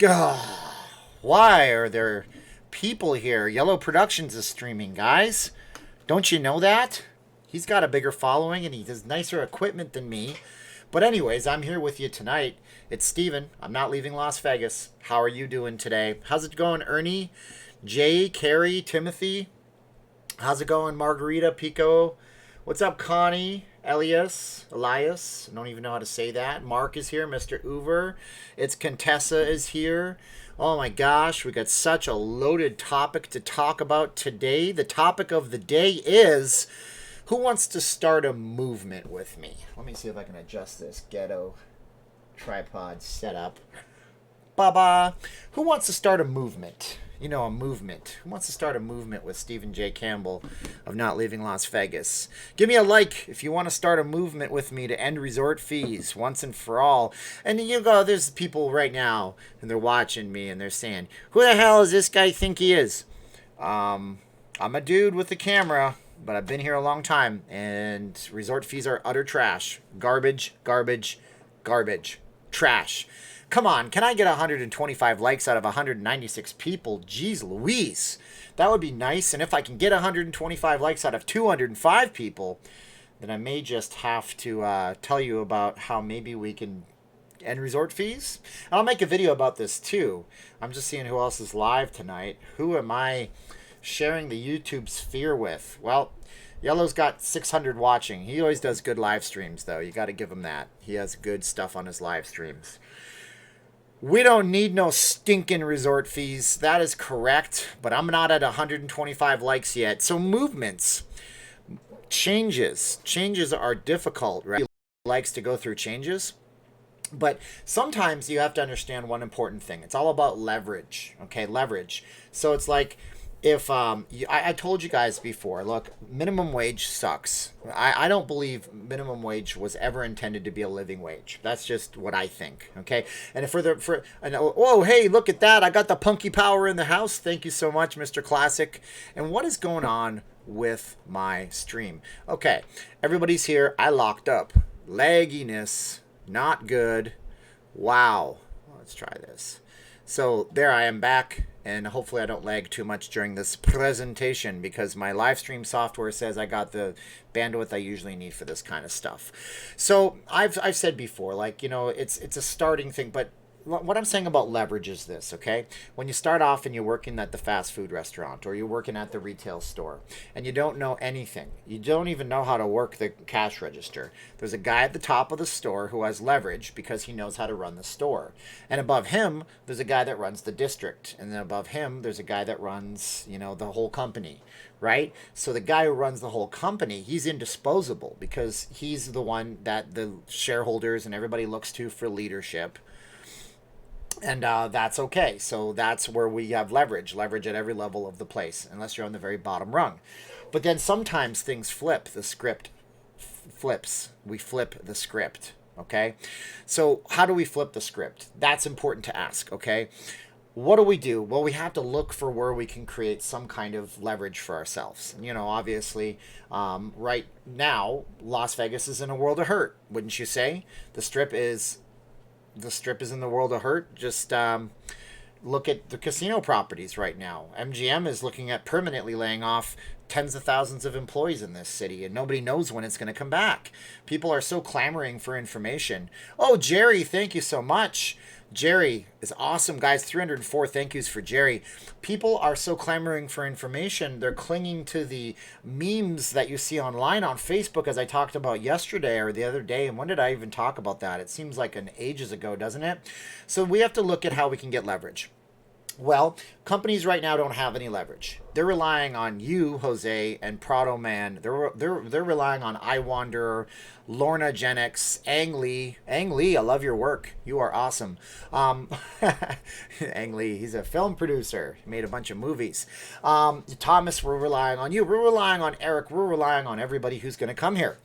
Why are there people here? Yellow Productions is streaming, guys. Don't you know that? He's got a bigger following and he has nicer equipment than me. But anyways, I'm here with you tonight. It's Steven. I'm not leaving Las Vegas. How are you doing today? How's it going, Ernie? Jay, Carrie, Timothy? How's it going, Margarita, Pico? What's up, Connie? Elias? I don't even know how to say that. Mark is here. Mr. Uver. It's Contessa is here. Oh my gosh, we got such a loaded topic to talk about today. The topic of the day is, who wants to start a movement with me? Let me see if I can adjust this ghetto tripod setup. Baba. Who wants to start a movement? You know, a movement. Who wants to start a movement with Stephen J. Campbell of Not Leaving Las Vegas? Give me a like if you want to start a movement with me to end resort fees once and for all. And you go, there's people right now, and they're watching me, and they're saying, who the hell does this guy think he is? I'm a dude with a camera, but I've been here a long time, and resort fees are utter trash. Garbage, garbage, garbage. Trash. Come on, can I get 125 likes out of 196 people? Jeez Louise. That would be nice. And if I can get 125 likes out of 205 people, then I may just have to tell you about how maybe we can end resort fees. And I'll make a video about this too. I'm just seeing who else is live tonight. Who am I sharing the YouTube sphere with? Well, Yellow's got 600 watching. He always does good live streams, though. You got to give him that. He has good stuff on his live streams. We don't need no stinking resort fees. That is correct. But I'm not at 125 likes yet. So movements, changes are difficult, right? He likes to go through changes. But sometimes you have to understand one important thing. It's all about leverage, okay? Leverage. So it's like, if I told you guys before, look, minimum wage sucks. I don't believe minimum wage was ever intended to be a living wage. That's just what I think. Okay, and oh hey, look at that! I got the punky power in the house. Thank you so much, Mr. Classic. And what is going on with my stream? Okay, everybody's here. I locked up. Lagginess, not good. Wow. Let's try this. So there I am back. And hopefully I don't lag too much during this presentation because my live stream software says I got the bandwidth I usually need for this kind of stuff. So I've said before, like, you know, it's a starting thing, but what I'm saying about leverage is this, okay? When you start off and you're working at the fast food restaurant or you're working at the retail store and you don't know anything, you don't even know how to work the cash register, there's a guy at the top of the store who has leverage because he knows how to run the store. And above him, there's a guy that runs the district. And then above him, there's a guy that runs, you know, the whole company, right? So the guy who runs the whole company, he's indisposable because he's the one that the shareholders and everybody looks to for leadership. And that's okay. So that's where we have leverage at every level of the place, unless you're on the very bottom rung. But then sometimes things flip. The script flips. We flip the script, okay? So how do we flip the script? That's important to ask, okay? What do we do? Well, we have to look for where we can create some kind of leverage for ourselves. You know, obviously, right now, Las Vegas is in a world of hurt, wouldn't you say? The strip is in the world of hurt. Just look at the casino properties right now. MGM is looking at permanently laying off tens of thousands of employees in this city, and nobody knows when it's going to come back. People are so clamoring for information. Oh, Jerry, thank you so much. Jerry is awesome, guys. 304 thank yous for Jerry. People are so clamoring for information. They're clinging to the memes that you see online on Facebook, as I talked about yesterday or the other day. And when did I even talk about that? It seems like an ages ago, doesn't it? So we have to look at how we can get leverage. Well, companies right now don't have any leverage. They're relying on you, Jose, and Prado Man. They're relying on iWanderer, Lorna Genix, Ang Lee. Ang Lee, I love your work. You are awesome. Ang Lee, he's a film producer. He made a bunch of movies. Thomas, we're relying on you. We're relying on Eric. We're relying on everybody who's going to come here.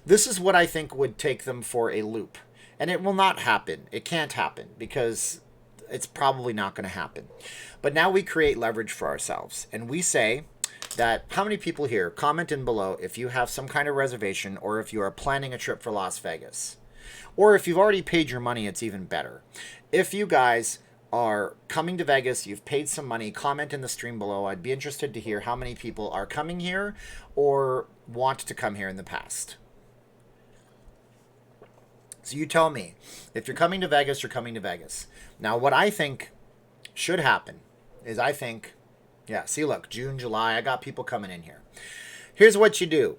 This is what I think would take them for a loop. And it will not happen. It can't happen because it's probably not going to happen. But now we create leverage for ourselves. And we say that, how many people here, comment in below if you have some kind of reservation or if you are planning a trip for Las Vegas. Or if you've already paid your money, it's even better. If you guys are coming to Vegas, you've paid some money, comment in the stream below. I'd be interested to hear how many people are coming here or want to come here in the past. So you tell me, if you're coming to Vegas, you're coming to Vegas. Now, what I think should happen is yeah, see, look, June, July, I got people coming in here. Here's what you do.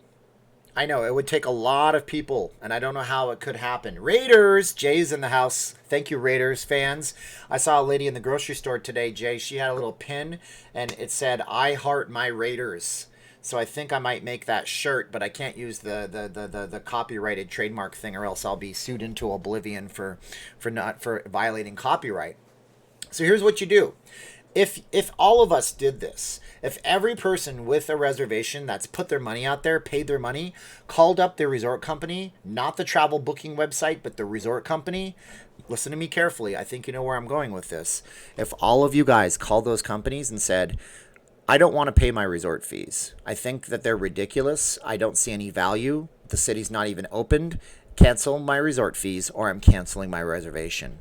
I know it would take a lot of people, and I don't know how it could happen. Raiders, Jay's in the house. Thank you, Raiders fans. I saw a lady in the grocery store today, Jay. She had a little pin, and it said, "I heart my Raiders." So I think I might make that shirt, but I can't use the copyrighted trademark thing, or else I'll be sued into oblivion for violating copyright. So here's what you do. If all of us did this, if every person with a reservation that's put their money out there, paid their money, called up their resort company, not the travel booking website, but the resort company, listen to me carefully. I think you know where I'm going with this. If all of you guys called those companies and said, I don't want to pay my resort fees. I think that they're ridiculous. I don't see any value. The city's not even opened. Cancel my resort fees or I'm canceling my reservation.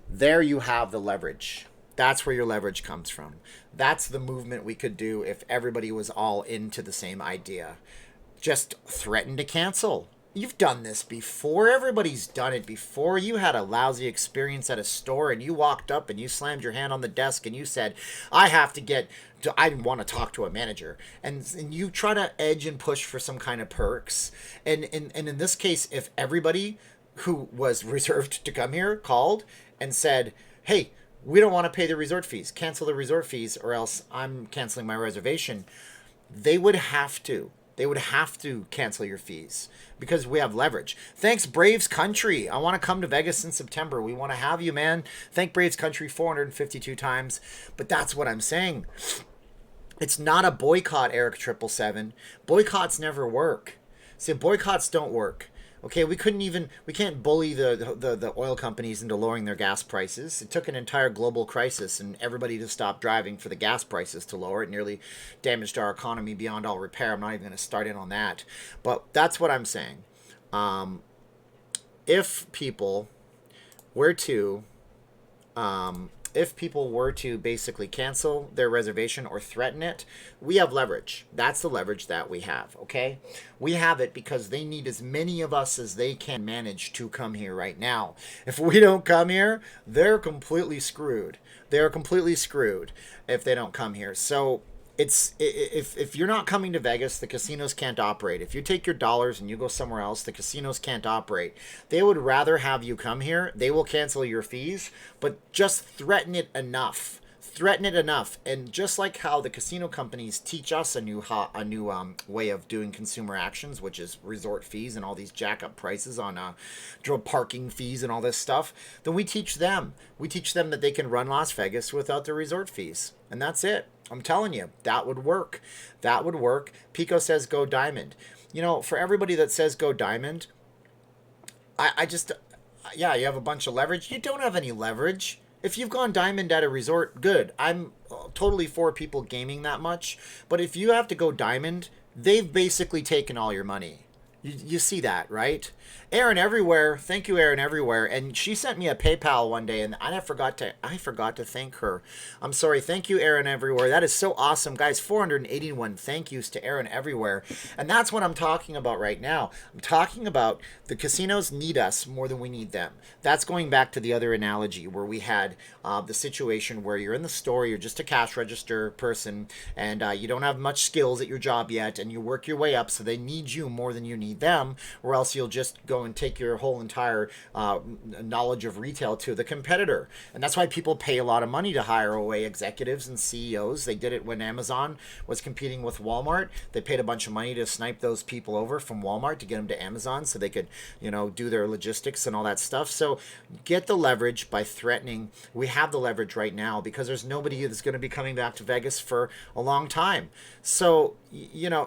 There you have the leverage. That's where your leverage comes from. That's the movement we could do if everybody was all into the same idea. Just threaten to cancel. You've done this before. Everybody's done it before. You had a lousy experience at a store and you walked up and you slammed your hand on the desk and you said, I want to talk to a manager. And you try to edge and push for some kind of perks. And in this case, if everybody who was reserved to come here called and said, hey, we don't want to pay the resort fees. Cancel the resort fees or else I'm canceling my reservation. They would have to. They would have to cancel your fees because we have leverage. Thanks, Braves Country. I want to come to Vegas in September. We want to have you, man. Thank Braves Country 452 times. But that's what I'm saying. It's not a boycott, Eric 777. Boycotts never work. See, boycotts don't work. Okay, we can't bully the oil companies into lowering their gas prices. It took an entire global crisis and everybody to stop driving for the gas prices to lower. It nearly damaged our economy beyond all repair. I'm not even going to start in on that. But that's what I'm saying. If people were to basically cancel their reservation or threaten it, we have leverage. That's the leverage that we have, okay? We have it because they need as many of us as they can manage to come here right now. If we don't come here, they're completely screwed. They're completely screwed if they don't come here. So if you're not coming to Vegas, the casinos can't operate. If you take your dollars and you go somewhere else, the casinos can't operate. They would rather have you come here. They will cancel your fees, but just threaten it enough. Threaten it enough. And just like how the casino companies teach us a new way of doing consumer actions, which is resort fees and all these jack up prices on parking fees and all this stuff, then we teach them. We teach them that they can run Las Vegas without the resort fees. And that's it. I'm telling you, that would work. That would work. Pico says go diamond. You know, for everybody that says go diamond, yeah, you have a bunch of leverage. You don't have any leverage. If you've gone diamond at a resort, good. I'm totally for people gaming that much. But if you have to go diamond, they've basically taken all your money. You see that, right? Aaron Everywhere, thank you, Aaron Everywhere. And she sent me a PayPal one day, and I forgot to thank her. I'm sorry. Thank you, Aaron Everywhere. That is so awesome, guys. 481 thank yous to Aaron Everywhere, and that's what I'm talking about right now. I'm talking about the casinos need us more than we need them. That's going back to the other analogy where we had the situation where you're in the store, you're just a cash register person, and you don't have much skills at your job yet, and you work your way up, so they need you more than you need them, or else you'll just go and take your whole entire knowledge of retail to the competitor. And that's why people pay a lot of money to hire away executives and CEOs. They did it when Amazon was competing with Walmart. They paid a bunch of money to snipe those people over from Walmart to get them to Amazon so they could, do their logistics and all that stuff. So get the leverage by threatening. We have the leverage right now because there's nobody that's going to be coming back to Vegas for a long time. So,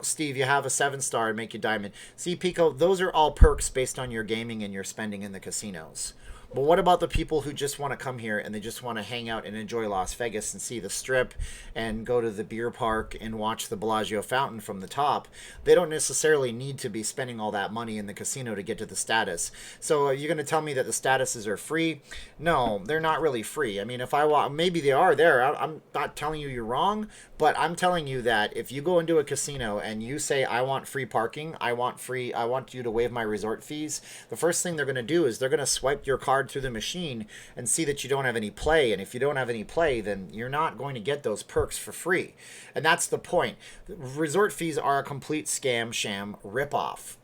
Steve, you have a 7-star and make you diamond. See, Pico, those are all perks based on your gaming and your spending in the casinos. But what about the people who just want to come here and they just want to hang out and enjoy Las Vegas and see the strip and go to the beer park and watch the Bellagio fountain from the top? They don't necessarily need to be spending all that money in the casino to get to the status. So you're going to tell me that the statuses are free? No, they're not really free. I mean, if I want, maybe they are there. I'm not telling you you're wrong, but I'm telling you that if you go into a casino and you say, I want free parking, I want you to waive my resort fees, the first thing they're going to do is they're going to swipe your card through the machine and see that you don't have any play. And if you don't have any play, then you're not going to get those perks for free. And that's the point. Resort fees are a complete scam, sham, ripoff.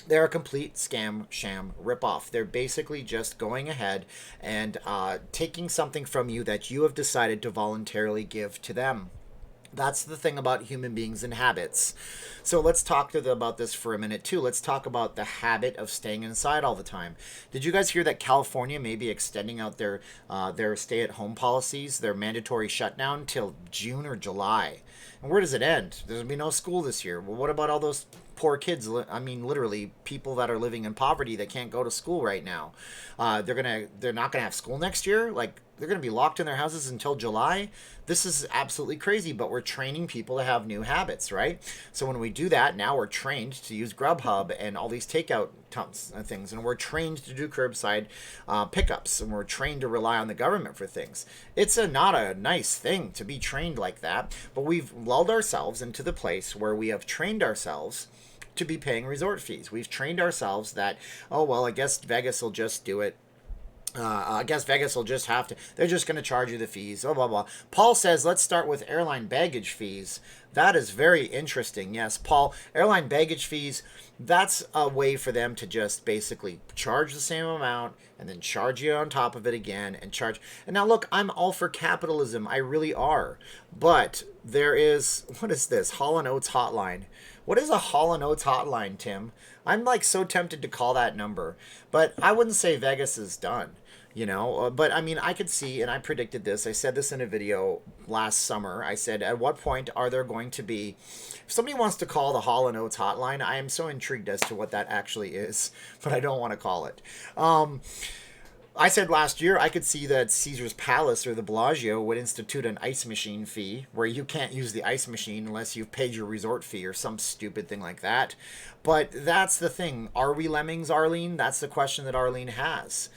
They're a complete scam, sham, ripoff. They're basically just going ahead and taking something from you that you have decided to voluntarily give to them. That's the thing about human beings and habits. So let's talk about this for a minute too. Let's talk about the habit of staying inside all the time. Did you guys hear that California may be extending out their stay-at-home policies, their mandatory shutdown till June or July? And where does it end? There's going to be no school this year. Well, what about all those poor kids? I mean, literally, people that are living in poverty that can't go to school right now. They're not gonna have school next year. Like, they're gonna be locked in their houses until July. This is absolutely crazy. But we're training people to have new habits, right? So when we do that, now we're trained to use Grubhub and all these takeout things, and we're trained to do curbside pickups, and we're trained to rely on the government for things. It's not a nice thing to be trained like that, but we've lulled ourselves into the place where we have trained ourselves to be paying resort fees. We've trained ourselves that, oh, well, I guess Vegas will just do it. I guess Vegas will just have to, they're just going to charge you the fees, blah, blah, blah. Paul says, let's start with airline baggage fees. That is very interesting. Yes, Paul, airline baggage fees, that's a way for them to just basically charge the same amount and then charge you on top of it again and charge. And now, look, I'm all for capitalism. I really are. But there is, what is this? Hall & Oates hotline. What is a Hall & Oates hotline, Tim? I'm like so tempted to call that number. But I wouldn't say Vegas is done. You know, but I mean, I could see, and I predicted this. I said this in a video last summer. I said, at what point are there going to be, if somebody wants to call the Hall & Oates hotline, I am so intrigued as to what that actually is, but I don't want to call it. I said last year I could see that Caesar's Palace or the Bellagio would institute an ice machine fee where you can't use the ice machine unless you've paid your resort fee or some stupid thing like that. But that's the thing. Are we lemmings, Arlene? That's the question that Arlene has.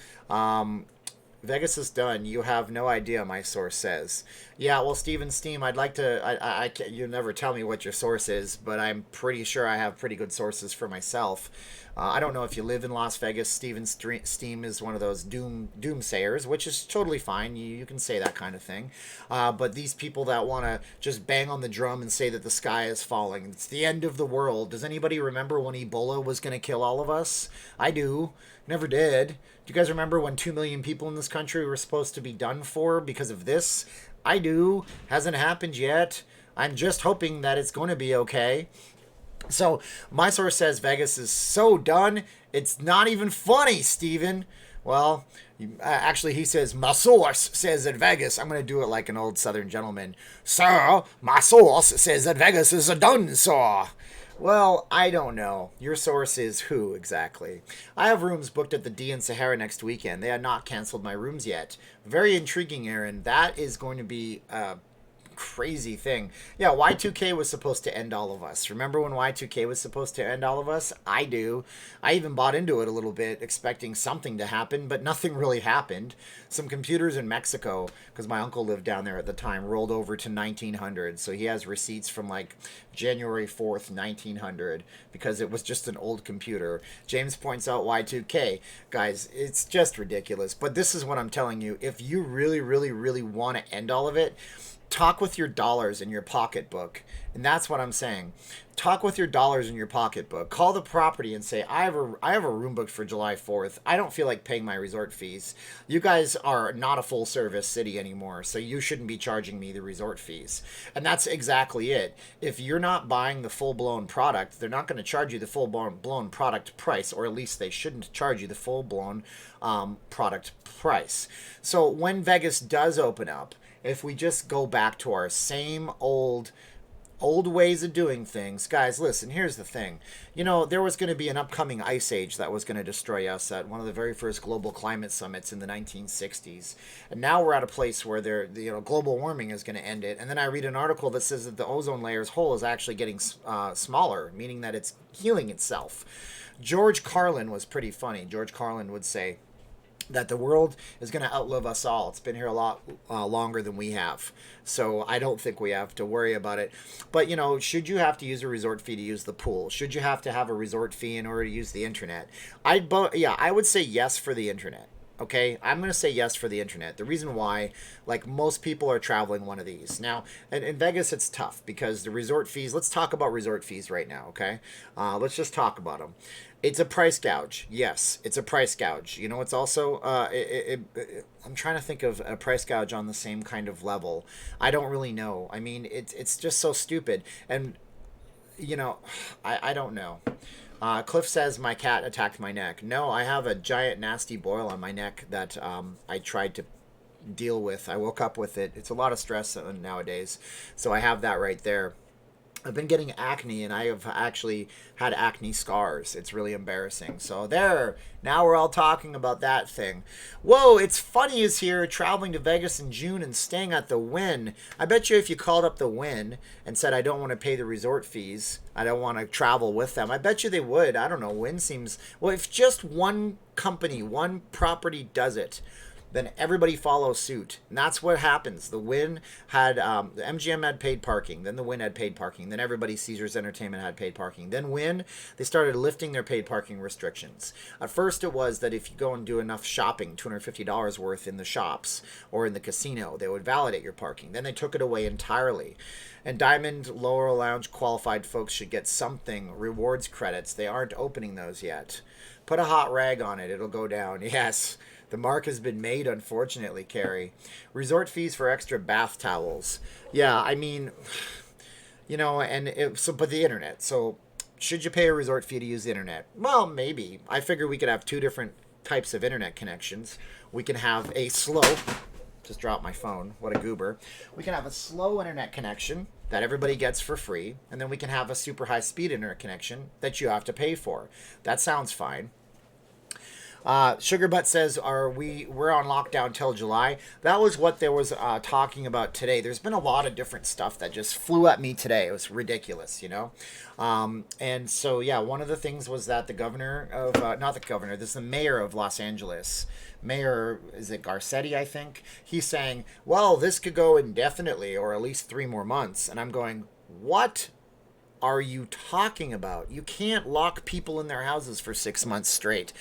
Vegas is done. You have no idea, my source says. Yeah, well, Steven Steam, I'd like to, you never tell me what your source is, but I'm pretty sure I have pretty good sources for myself. I don't know if you live in Las Vegas. Steven Steam is one of those doomsayers, which is totally fine. You can say that kind of thing. But these people that want to just bang on the drum and say that the sky is falling, it's the end of the world. Does anybody remember when Ebola was going to kill all of us? I do. Never did. Do you guys remember when 2 million people in this country were supposed to be done for because of this? I do. Hasn't happened yet. I'm just hoping that it's going to be okay. So my source says Vegas is so done, it's not even funny, Steven. Well, actually, he says, my source says that Vegas, I'm going to do it like an old Southern gentleman. Sir, my source says that Vegas is a done, sir. Well, I don't know. Your source is who exactly? I have rooms booked at the D in Sahara next weekend. They have not canceled my rooms yet. Very intriguing, Aaron. That is going to be a crazy thing. Yeah, Y2K was supposed to end all of us. Remember when Y2K was supposed to end all of us? I do. I even bought into it a little bit, expecting something to happen, but nothing really happened. Some computers in Mexico, because my uncle lived down there at the time, rolled over to 1900. So he has receipts from like January 4th, 1900, because it was just an old computer. James points out Y2K. Guys, it's just ridiculous. But this is what I'm telling you. If you really, really, really want to end all of it, talk with your dollars in your pocketbook. And that's what I'm saying. Talk with your dollars in your pocketbook. Call the property and say, I have a room booked for July 4th. I don't feel like paying my resort fees. You guys are not a full service city anymore, so you shouldn't be charging me the resort fees. And that's exactly it. If you're not buying the full-blown product, they're not going to charge you the full-blown product price, or at least they shouldn't charge you the full-blown product price. So when Vegas does open up, if we just go back to our same old Old ways of doing things. Guys, listen, here's the thing. You know, there was going to be an upcoming ice age that was going to destroy us at one of the very first global climate summits in the 1960s. And now we're at a place where global warming is going to end it. And then I read an article that says that the ozone layer's hole is actually getting smaller, meaning that it's healing itself. George Carlin was pretty funny. George Carlin would say that the world is going to outlive us all. It's been here a lot longer than we have. So I don't think we have to worry about it. But, you know, should you have to use a resort fee to use the pool? Should you have to have a resort fee in order to use the internet? I would say yes for the internet. Okay, I'm going to say yes for the internet. The reason why, like, most people are traveling one of these. Now, in Vegas, it's tough because the resort fees, let's talk about resort fees right now, okay? Let's just talk about them. It's a price gouge. Yes, it's a price gouge. You know, it's also, I'm trying to think of a price gouge on the same kind of level. I don't really know. I mean, it's just so stupid. And, you know, I don't know. Cliff says my cat attacked my neck. No, I have a giant nasty boil on my neck that I tried to deal with. I woke up with it. It's a lot of stress nowadays. So I have that right there. I've been getting acne, and I have actually had acne scars. It's really embarrassing. So there, now we're all talking about that thing. Whoa, It's Funny is here, traveling to Vegas in June and staying at the Wynn. I bet you if you called up the Wynn and said, I don't want to pay the resort fees, I don't want to travel with them, I bet you they would. I don't know, Wynn seems, well, if just one company, one property does it, then everybody follows suit. And that's what happens. The Wynn had, the MGM had paid parking. Then the Wynn had paid parking. Then everybody, Caesars Entertainment, had paid parking. Then Wynn, they started lifting their paid parking restrictions. At first it was that if you go and do enough shopping, $250 worth in the shops or in the casino, they would validate your parking. Then they took it away entirely. And Diamond Laurel Lounge qualified folks should get something, rewards credits. They aren't opening those yet. Put a hot rag on it. It'll go down. Yes. The mark has been made, unfortunately, Carrie. Resort fees for extra bath towels. Yeah, I mean, you know, but the internet. So, should you pay a resort fee to use the internet? Well, maybe. I figure we could have two different types of internet connections. We can have a slow, just dropped my phone, what a goober. We can have a slow internet connection that everybody gets for free, and then we can have a super high speed internet connection that you have to pay for. That sounds fine. Sugarbutt says, we're on lockdown till July. That was what there was talking about today. There's been a lot of different stuff that just flew at me today. It was ridiculous, you know? And so, yeah, one of the things was that the governor of, not the governor, this is the mayor of Los Angeles. Mayor, is it Garcetti, I think? He's saying, well, this could go indefinitely or at least 3 more months. And I'm going, what are you talking about? You can't lock people in their houses for 6 months straight.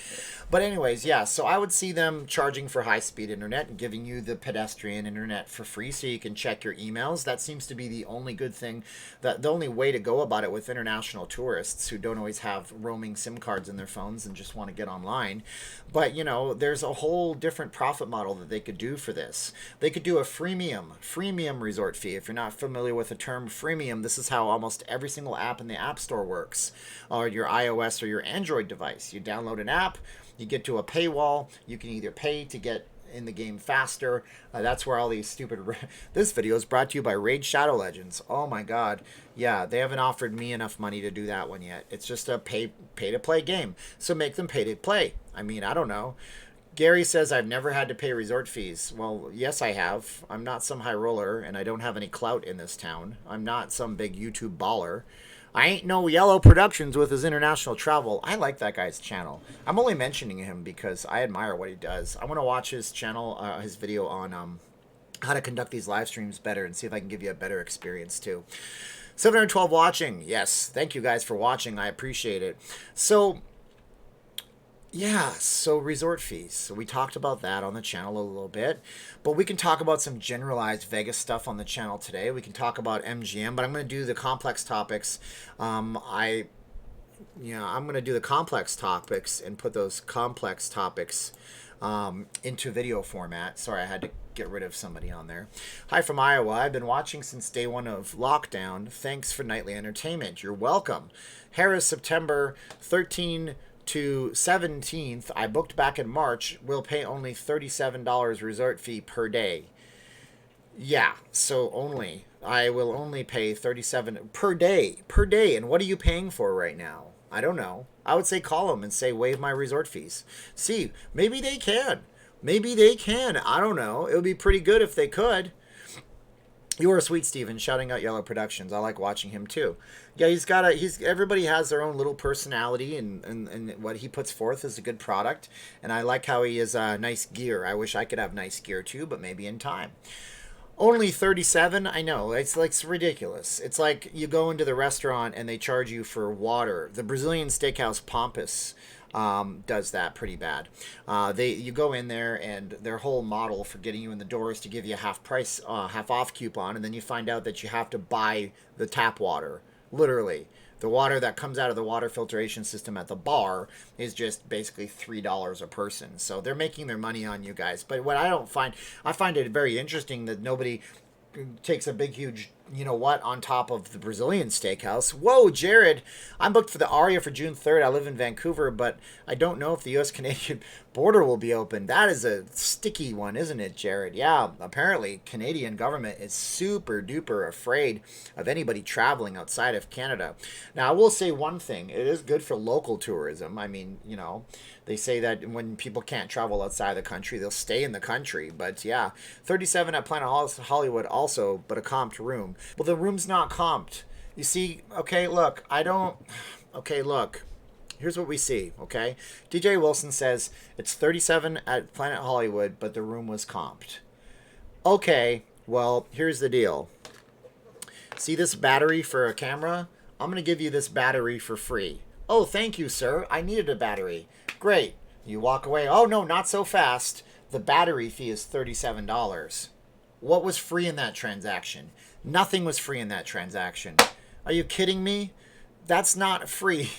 But anyways, yeah, so I would see them charging for high-speed internet and giving you the pedestrian internet for free so you can check your emails. That seems to be the only good thing, the only way to go about it with international tourists who don't always have roaming SIM cards in their phones and just want to get online. But, you know, there's a whole different profit model that they could do for this. They could do a freemium resort fee. If you're not familiar with the term freemium, this is how almost every single app in the App Store works, or your iOS or your Android device. You download an app, you get to a paywall, you can either pay to get in the game faster. That's where all these stupid... This video is brought to you by Raid Shadow Legends. Oh my god. Yeah, they haven't offered me enough money to do that one yet. It's just a pay-to-play game. So make them pay to play. I mean, I don't know. Gary says, I've never had to pay resort fees. Well, yes, I have. I'm not some high roller, and I don't have any clout in this town. I'm not some big YouTube baller. I ain't no Yellow Productions with his international travel. I like that guy's channel. I'm only mentioning him because I admire what he does. I want to watch his channel, his video on how to conduct these live streams better and see if I can give you a better experience too. 712 watching. Yes, thank you guys for watching. I appreciate it. So... yeah, so resort fees. So we talked about that on the channel a little bit, but we can talk about some generalized Vegas stuff on the channel today. We can talk about MGM, but I'm going to do the complex topics. I'm going to do the complex topics and put those complex topics into video format. Sorry, I had to get rid of somebody on there. Hi from Iowa. I've been watching since day 1 of lockdown. Thanks for nightly entertainment. You're welcome. Harris, September 13 to 17th, I booked back in March, will pay only $37 resort fee per day. Yeah, so only I will only pay 37 per day. Per day. And what are you paying for right now? I don't know. I would say call them and say waive my resort fees. See, maybe they can. Maybe they can. I don't know. It would be pretty good if they could. You are sweet, Steven, shouting out Yellow Productions. I like watching him too. Yeah, everybody has their own little personality, and what he puts forth is a good product. And I like how he has nice gear. I wish I could have nice gear too, but maybe in time. Only 37? I know. It's ridiculous. It's like you go into the restaurant and they charge you for water. The Brazilian steakhouse Pampas does that pretty bad. You go in there and their whole model for getting you in the door is to give you a half off coupon, and then you find out that you have to buy the tap water. Literally. The water that comes out of the water filtration system at the bar is just basically $3 a person. So they're making their money on you guys. But what I find it very interesting that nobody takes a big, huge, on top of the Brazilian steakhouse. Whoa, Jared, I'm booked for the Aria for June 3rd. I live in Vancouver, but I don't know if the U.S.-Canadian border will be open. That is a sticky one, isn't it, Jared? Yeah, apparently Canadian government is super duper afraid of anybody traveling outside of Canada. Now, I will say one thing. It is good for local tourism. I mean, they say that when people can't travel outside the country, they'll stay in the country. But yeah, 37 at Planet Hollywood also, but a comped room. Well, the room's not comped. You see, okay, look, here's what we see, okay? DJ Wilson says it's 37 at Planet Hollywood, but the room was comped. Okay, well, here's the deal. See this battery for a camera? I'm going to give you this battery for free. Oh, thank you, sir. I needed a battery. Great. You walk away. Oh, no, not so fast. The battery fee is $37. What was free in that transaction? Nothing was free in that transaction. Are you kidding me? That's not free.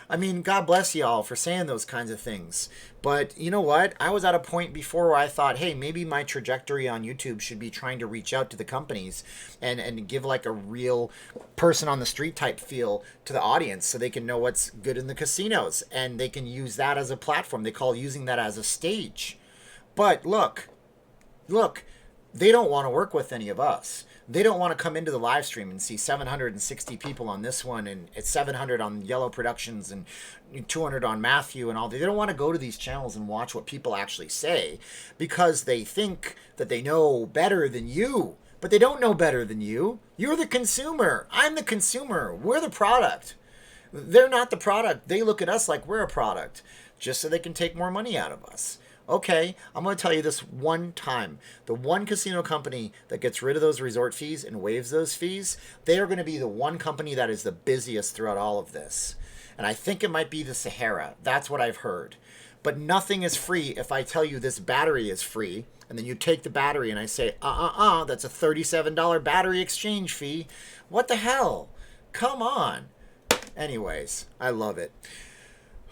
I mean, God bless y'all for saying those kinds of things. But you know what? I was at a point before where I thought, hey, maybe my trajectory on YouTube should be trying to reach out to the companies and give like a real person on the street type feel to the audience so they can know what's good in the casinos. And they can use that as a platform. They call using that as a stage. But look, they don't want to work with any of us. They don't want to come into the live stream and see 760 people on this one, and it's 700 on Yellow Productions and 200 on Matthew and all. They don't want to go to these channels and watch what people actually say because they think that they know better than you. But they don't know better than you. You're the consumer. I'm the consumer. We're the product. They're not the product. They look at us like we're a product just so they can take more money out of us. Okay, I'm going to tell you this one time. The one casino company that gets rid of those resort fees and waives those fees, they are going to be the one company that is the busiest throughout all of this. And I think it might be the Sahara. That's what I've heard. But nothing is free if I tell you this battery is free, and then you take the battery and I say, that's a $37 battery exchange fee. What the hell? Come on. Anyways, I love it.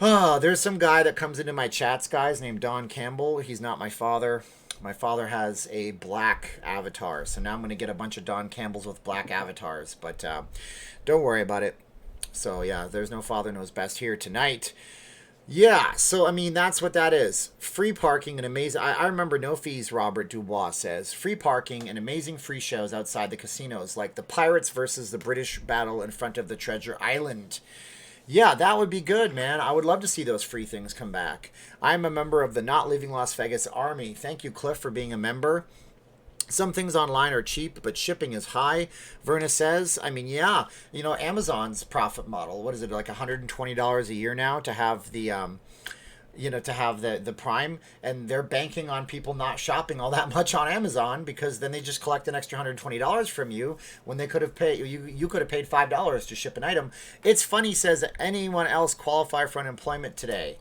Oh, there's some guy that comes into my chats, guys, named Don Campbell. He's not my father. My father has a black avatar, so now I'm going to get a bunch of Don Campbells with black avatars, but don't worry about it. So, yeah, there's no father knows best here tonight. Yeah, so, I mean, that's what that is. Free parking and amazing... I remember no fees, Robert Dubois says. Free parking and amazing free shows outside the casinos, like the Pirates versus the British battle in front of the Treasure Island. Yeah, that would be good, man. I would love to see those free things come back. I'm a member of the Not Leaving Las Vegas Army. Thank you, Cliff, for being a member. Some things online are cheap, but shipping is high. Verna says, I mean, yeah, Amazon's profit model, what is it, like $120 a year now to have the... to have the Prime, and they're banking on people not shopping all that much on Amazon because then they just collect an extra $120 from you when they could have paid you could have paid $5 to ship an item. It's funny, says, anyone else qualify for unemployment today?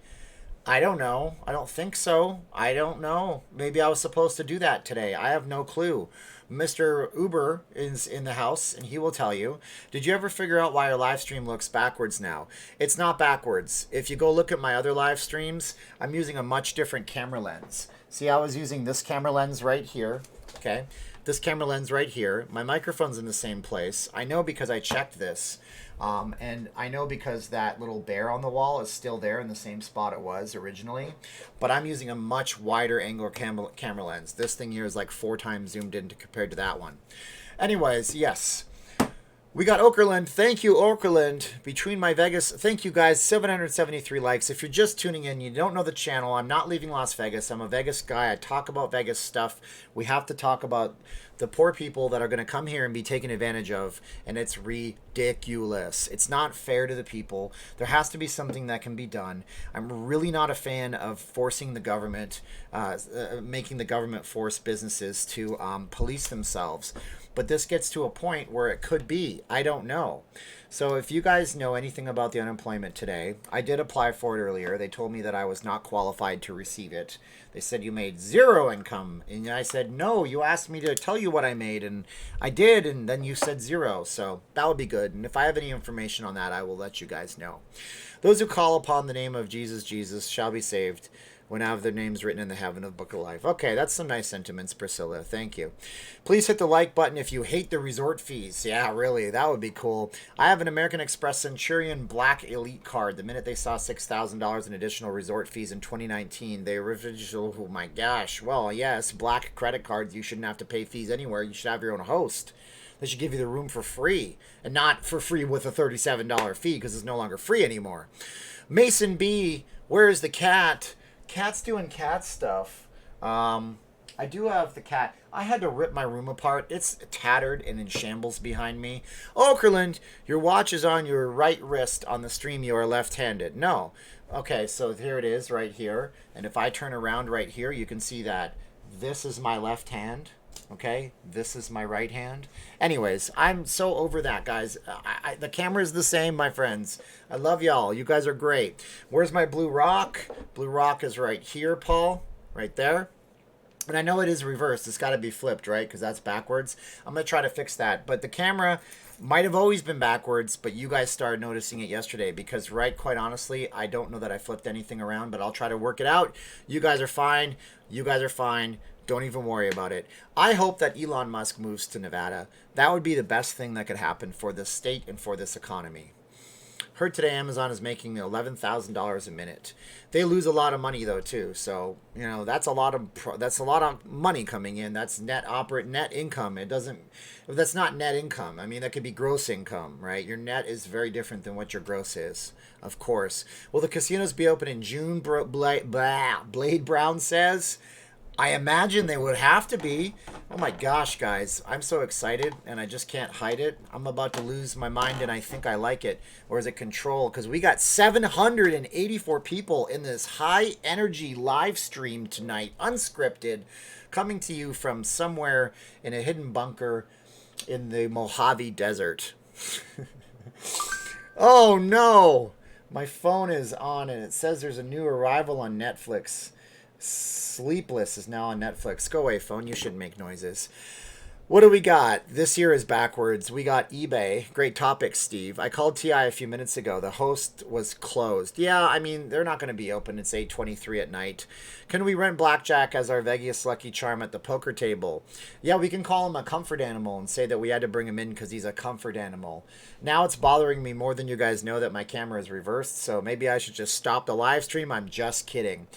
I don't know. I don't think so. I don't know. Maybe I was supposed to do that today. I have no clue. Mr. Uber is in the house, and he will tell you. Did you ever figure out why our live stream looks backwards now? It's not backwards. If you go look at my other live streams, I'm using a much different camera lens. See, I was using this camera lens right here, okay? This camera lens right here. My microphone's in the same place. I know because I checked this. And I know because that little bear on the wall is still there in the same spot it was originally. But I'm using a much wider angle camera lens. This thing here is like 4 times zoomed in compared to that one. Anyways, yes. We got Okerlund. Thank you, Okerlund. Between my Vegas. Thank you, guys. 773 likes. If you're just tuning in, you don't know the channel, I'm not leaving Las Vegas. I'm a Vegas guy. I talk about Vegas stuff. We have to talk about the poor people that are going to come here and be taken advantage of, and it's ridiculous. It's not fair to the people. There has to be something that can be done. I'm really not a fan of forcing the government, making the government force businesses to police themselves. But this gets to a point where it could be. I don't know. So if you guys know anything about the unemployment today, I did apply for it earlier. They told me that I was not qualified to receive it. They said you made zero income. And I said, no, you asked me to tell you what I made. And I did. And then you said zero. So that would be good. And if I have any information on that, I will let you guys know. Those who call upon the name of Jesus, Jesus shall be saved. When have their names written in the heaven of the book of life. Okay, that's some nice sentiments, Priscilla. Thank you. Please hit the like button if you hate the resort fees. Yeah, really, that would be cool. I have an American Express Centurion Black Elite card. The minute they saw $6,000 in additional resort fees in 2019, they were, oh my gosh. Well, yes, black credit cards, you shouldn't have to pay fees anywhere. You should have your own host. They should give you the room for free, and not for free with a $37 fee because it's no longer free anymore. Mason B, where is the cat? Cat's doing cat stuff. I do have the cat. I had to rip my room apart. It's tattered and in shambles behind me. Okerlund, your watch is on your right wrist. On the stream, you are left-handed. No. Okay, so here it is right here. And if I turn around right here, you can see that this is my left hand. Okay, this is my right hand. Anyways, I'm so over that, guys. The camera is the same, my friends. I love y'all. You guys are great. Where's my blue rock? Blue rock is right here, Paul. Right there. And I know it is reversed. It's got to be flipped, right? Because that's backwards. I'm going to try to fix that. But the camera might have always been backwards, but you guys started noticing it yesterday because, right, quite honestly, I don't know that I flipped anything around, but I'll try to work it out. You guys are fine. You guys are fine. Don't even worry about it. I hope that Elon Musk moves to Nevada. That would be the best thing that could happen for this state and for this economy. Heard today Amazon is making $11,000 a minute. They lose a lot of money though too. So that's a lot of money coming in. That's net income. That's not net income. I mean that could be gross income, right? Your net is very different than what your gross is, of course. Will the casinos be open in June? Blade Brown says. I imagine they would have to be. Oh my gosh, guys. I'm so excited and I just can't hide it. I'm about to lose my mind and I think I like it. Or is it control? Because we got 784 people in this high energy live stream tonight, unscripted, coming to you from somewhere in a hidden bunker in the Mojave Desert. Oh no! My phone is on and it says there's a new arrival on Netflix. Sleepless is now on Netflix. Go away, phone. You shouldn't make noises. What do we got? This year is backwards. We got eBay. Great topic, Steve. I called TI a few minutes ago. The host was closed. Yeah, I mean, they're not going to be open. It's 8:23 at night. Can we rent Blackjack as our Vegas lucky charm at the poker table? Yeah, we can call him a comfort animal and say that we had to bring him in because he's a comfort animal. Now it's bothering me more than you guys know that my camera is reversed, so maybe I should just stop the live stream. I'm just kidding.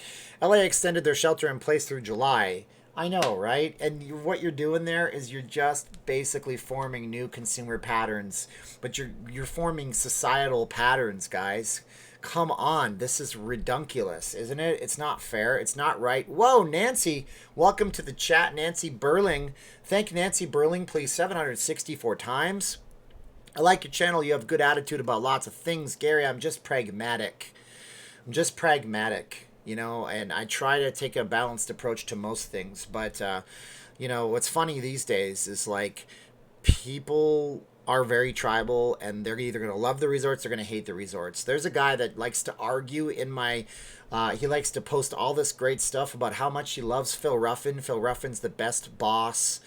LA extended their shelter in place through July. I know, right? And what you're doing there is you're just basically forming new consumer patterns, but you're forming societal patterns, guys. Come on, this is redunculous, isn't it? It's not fair. It's not right. Whoa, Nancy, welcome to the chat, Nancy Burling. Thank Nancy Burling, please, 764 times. I like your channel. You have good attitude about lots of things, Gary. I'm just pragmatic. And I try to take a balanced approach to most things. But, what's funny these days is, like, people are very tribal, and they're either going to love the resorts or going to hate the resorts. There's a guy that likes to argue in my... he likes to post all this great stuff about how much he loves Phil Ruffin. Phil Ruffin's the best boss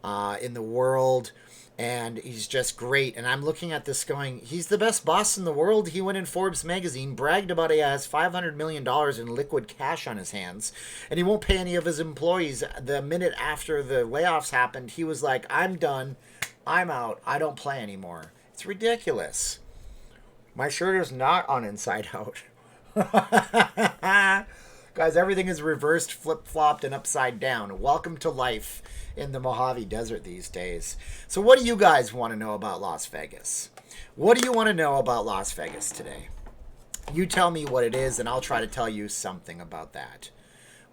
in the world. And he's just great. And I'm looking at this going, he's the best boss in the world. He went in Forbes magazine, bragged about he has $500 million in liquid cash on his hands. And he won't pay any of his employees. The minute after the layoffs happened, he was like, I'm done. I'm out. I don't play anymore. It's ridiculous. My shirt is not on Inside Out. Guys, everything is reversed, flip-flopped, and upside down. Welcome to life in the Mojave Desert these days. So what do you guys want to know about Las Vegas? What do you want to know about Las Vegas today? You tell me what it is, and I'll try to tell you something about that.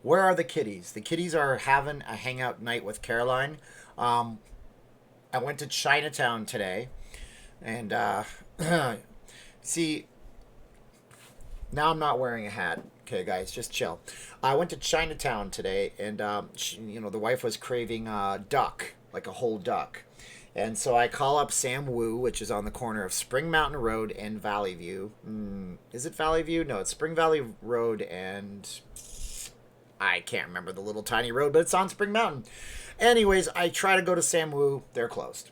Where are the kiddies? The kiddies are having a hangout night with Caroline. I went to Chinatown today, and see, now I'm not wearing a hat. Okay, guys, just chill. I went to Chinatown today, and the wife was craving duck, like a whole duck. And so I call up Sam Wu, which is on the corner of Spring Mountain Road and Valley View. Is it Valley View? No, it's Spring Valley Road and I can't remember the little tiny road, but it's on Spring Mountain. Anyways, I try to go to Sam Wu. They're closed.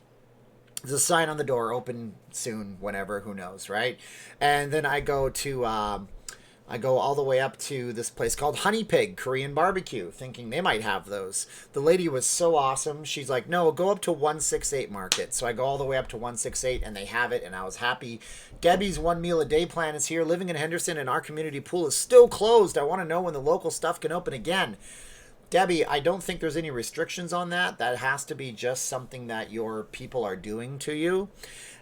There's a sign on the door, open soon, whenever, who knows, right? And then I go all the way up to this place called Honey Pig Korean Barbecue, thinking they might have those. The lady was so awesome. She's like, no, go up to 168 Market. So I go all the way up to 168, and they have it, and I was happy. Debbie's 1 meal a day plan is here. Living in Henderson, and our community pool is still closed. I want to know when the local stuff can open again. Debbie, I don't think there's any restrictions on that. That has to be just something that your people are doing to you.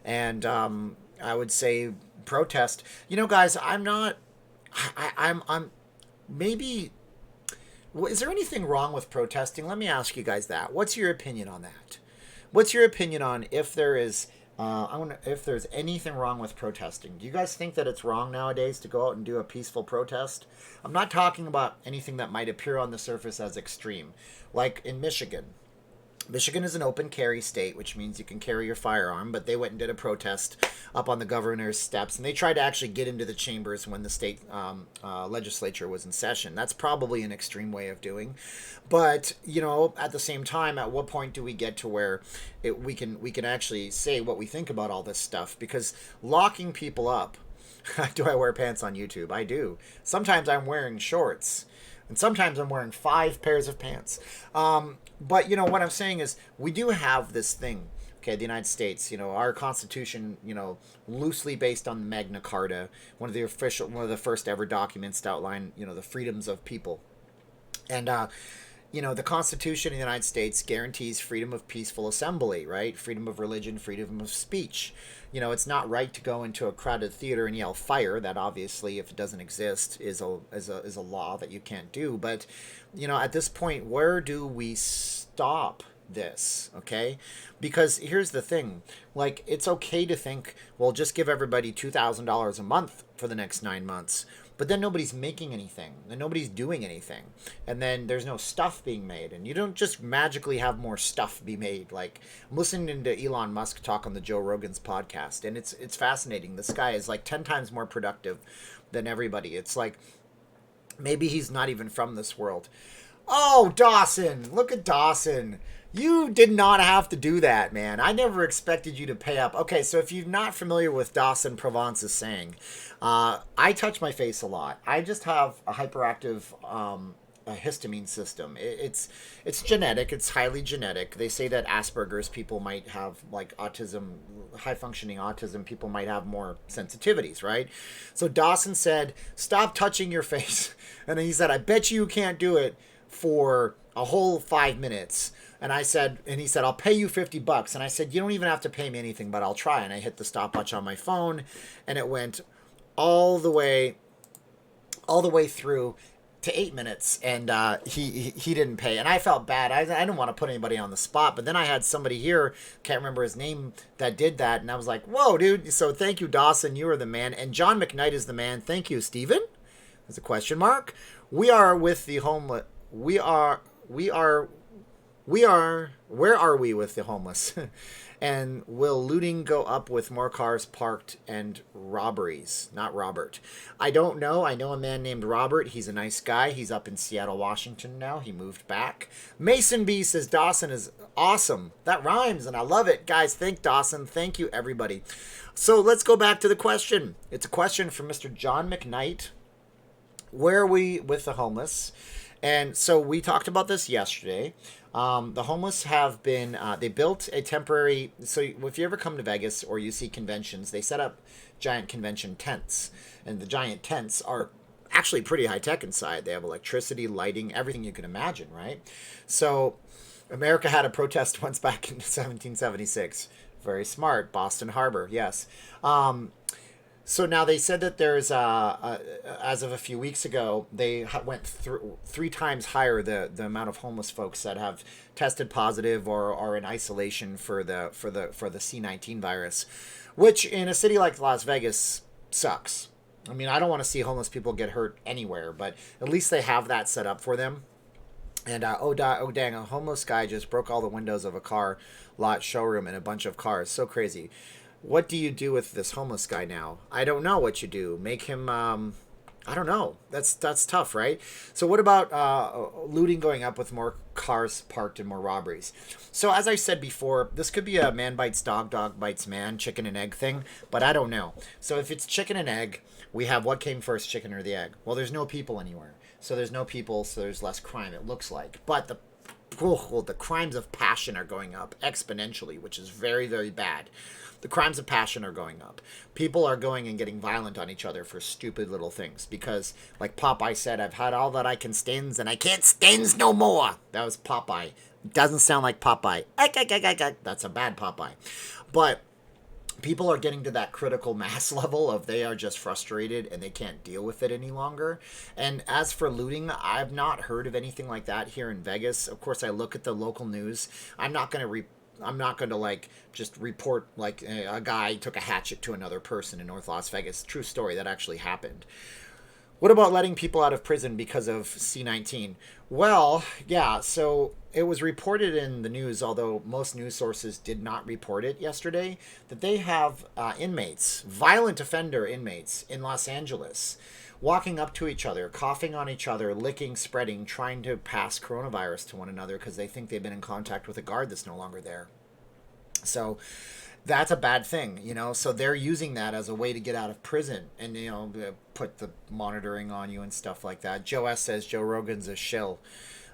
And I would say protest. You know, guys, I'm maybe, is there anything wrong with protesting? Let me ask you guys that. What's your opinion on that? What's your opinion on if there is, if there's anything wrong with protesting? Do you guys think that it's wrong nowadays to go out and do a peaceful protest? I'm not talking about anything that might appear on the surface as extreme, like in Michigan. Michigan is an open carry state, which means you can carry your firearm, but they went and did a protest up on the governor's steps, and they tried to actually get into the chambers when the state legislature was in session. That's probably an extreme way of doing, but at the same time, at what point do we get to where we can actually say what we think about all this stuff? Because locking people up, do I wear pants on YouTube? I do. Sometimes I'm wearing shorts. And sometimes I'm wearing 5 pairs of pants. But, what I'm saying is we do have this thing, okay, the United States, our Constitution, loosely based on Magna Carta, one of the first ever documents to outline, the freedoms of people. And, the Constitution of the United States guarantees freedom of peaceful assembly, right? Freedom of religion, freedom of speech. It's not right to go into a crowded theater and yell fire. That obviously, if it doesn't exist, is a law that you can't do. But, at this point, where do we stop this? Okay? Because here's the thing. Like, it's okay to think, well, just give everybody $2,000 a month for the next 9 months. But then nobody's making anything, and nobody's doing anything, and then there's no stuff being made, and you don't just magically have more stuff be made. Like, I'm listening to Elon Musk talk on the Joe Rogan's podcast, and it's fascinating. This guy is like 10 times more productive than everybody. It's like maybe he's not even from this world. Oh, Dawson! Look at Dawson. You did not have to do that, man. I never expected you to pay up. Okay, so if you're not familiar with Dawson Provence's saying, I touch my face a lot. I just have a hyperactive a histamine system. It's genetic. It's highly genetic. They say that Asperger's people might have, like, autism, high-functioning autism. People might have more sensitivities, right? So Dawson said, stop touching your face. And then he said, I bet you can't do it for a whole 5 minutes. And he said, I'll pay you $50. And I said, you don't even have to pay me anything, but I'll try. And I hit the stopwatch on my phone, and it went all the way through to 8 minutes, and he didn't pay. And I felt bad. I didn't want to put anybody on the spot, but then I had somebody here, can't remember his name, that did that, and I was like, whoa, dude. So thank you, Dawson. You are the man. And John McKnight is the man. Thank you, Steven. There's a question mark. We are with the homeless. Where are we with the homeless? And will looting go up with more cars parked and robberies? Not Robert. I don't know. I know a man named Robert. He's a nice guy. He's up in Seattle, Washington now. He moved back. Mason B says Dawson is awesome. That rhymes, and I love it. Guys, thank Dawson. Thank you, everybody. So let's go back to the question. It's a question from Mr. John McKnight. Where are we with the homeless? And so we talked about this yesterday. The homeless have been, they built a temporary, so if you ever come to Vegas or you see conventions, they set up giant convention tents. And the giant tents are actually pretty high tech inside. They have electricity, lighting, everything you can imagine, right? So America had a protest once back in 1776. Very smart. Boston Harbor, yes. So now they said that there's, as of a few weeks ago, they went through 3 times higher the amount of homeless folks that have tested positive or are in isolation for the C-19 virus, which in a city like Las Vegas sucks. I mean, I don't want to see homeless people get hurt anywhere, but at least they have that set up for them. And oh dang, a homeless guy just broke all the windows of a car lot showroom and a bunch of cars. So crazy. What do you do with this homeless guy now? I don't know what you do. Make him, I don't know. That's tough, right? So what about looting going up with more cars parked and more robberies? So as I said before, this could be a man bites dog, dog bites man, chicken and egg thing, but I don't know. So if it's chicken and egg, we have what came first, chicken or the egg? Well, there's no people anywhere. So there's no people, so there's less crime, it looks like. But the crimes of passion are going up exponentially, which is very, very bad. The crimes of passion are going up. People are going and getting violent on each other for stupid little things. Because, like Popeye said, I've had all that I can stands and I can't stands no more. That was Popeye. Doesn't sound like Popeye. That's a bad Popeye. But people are getting to that critical mass level of they are just frustrated and they can't deal with it any longer. And as for looting, I've not heard of anything like that here in Vegas. Of course, I look at the local news. I'm not going to like just report like a guy took a hatchet to another person in North Las Vegas. True story, that actually happened. What about letting people out of prison because of C-19? Well, yeah, so it was reported in the news, although most news sources did not report it yesterday, that they have inmates, violent offender inmates in Los Angeles, walking up to each other, coughing on each other, licking, spreading, trying to pass coronavirus to one another because they think they've been in contact with a guard that's no longer there. So that's a bad thing, you know. So they're using that as a way to get out of prison and, you know, put the monitoring on you and stuff like that. Joe S. says Joe Rogan's a shill.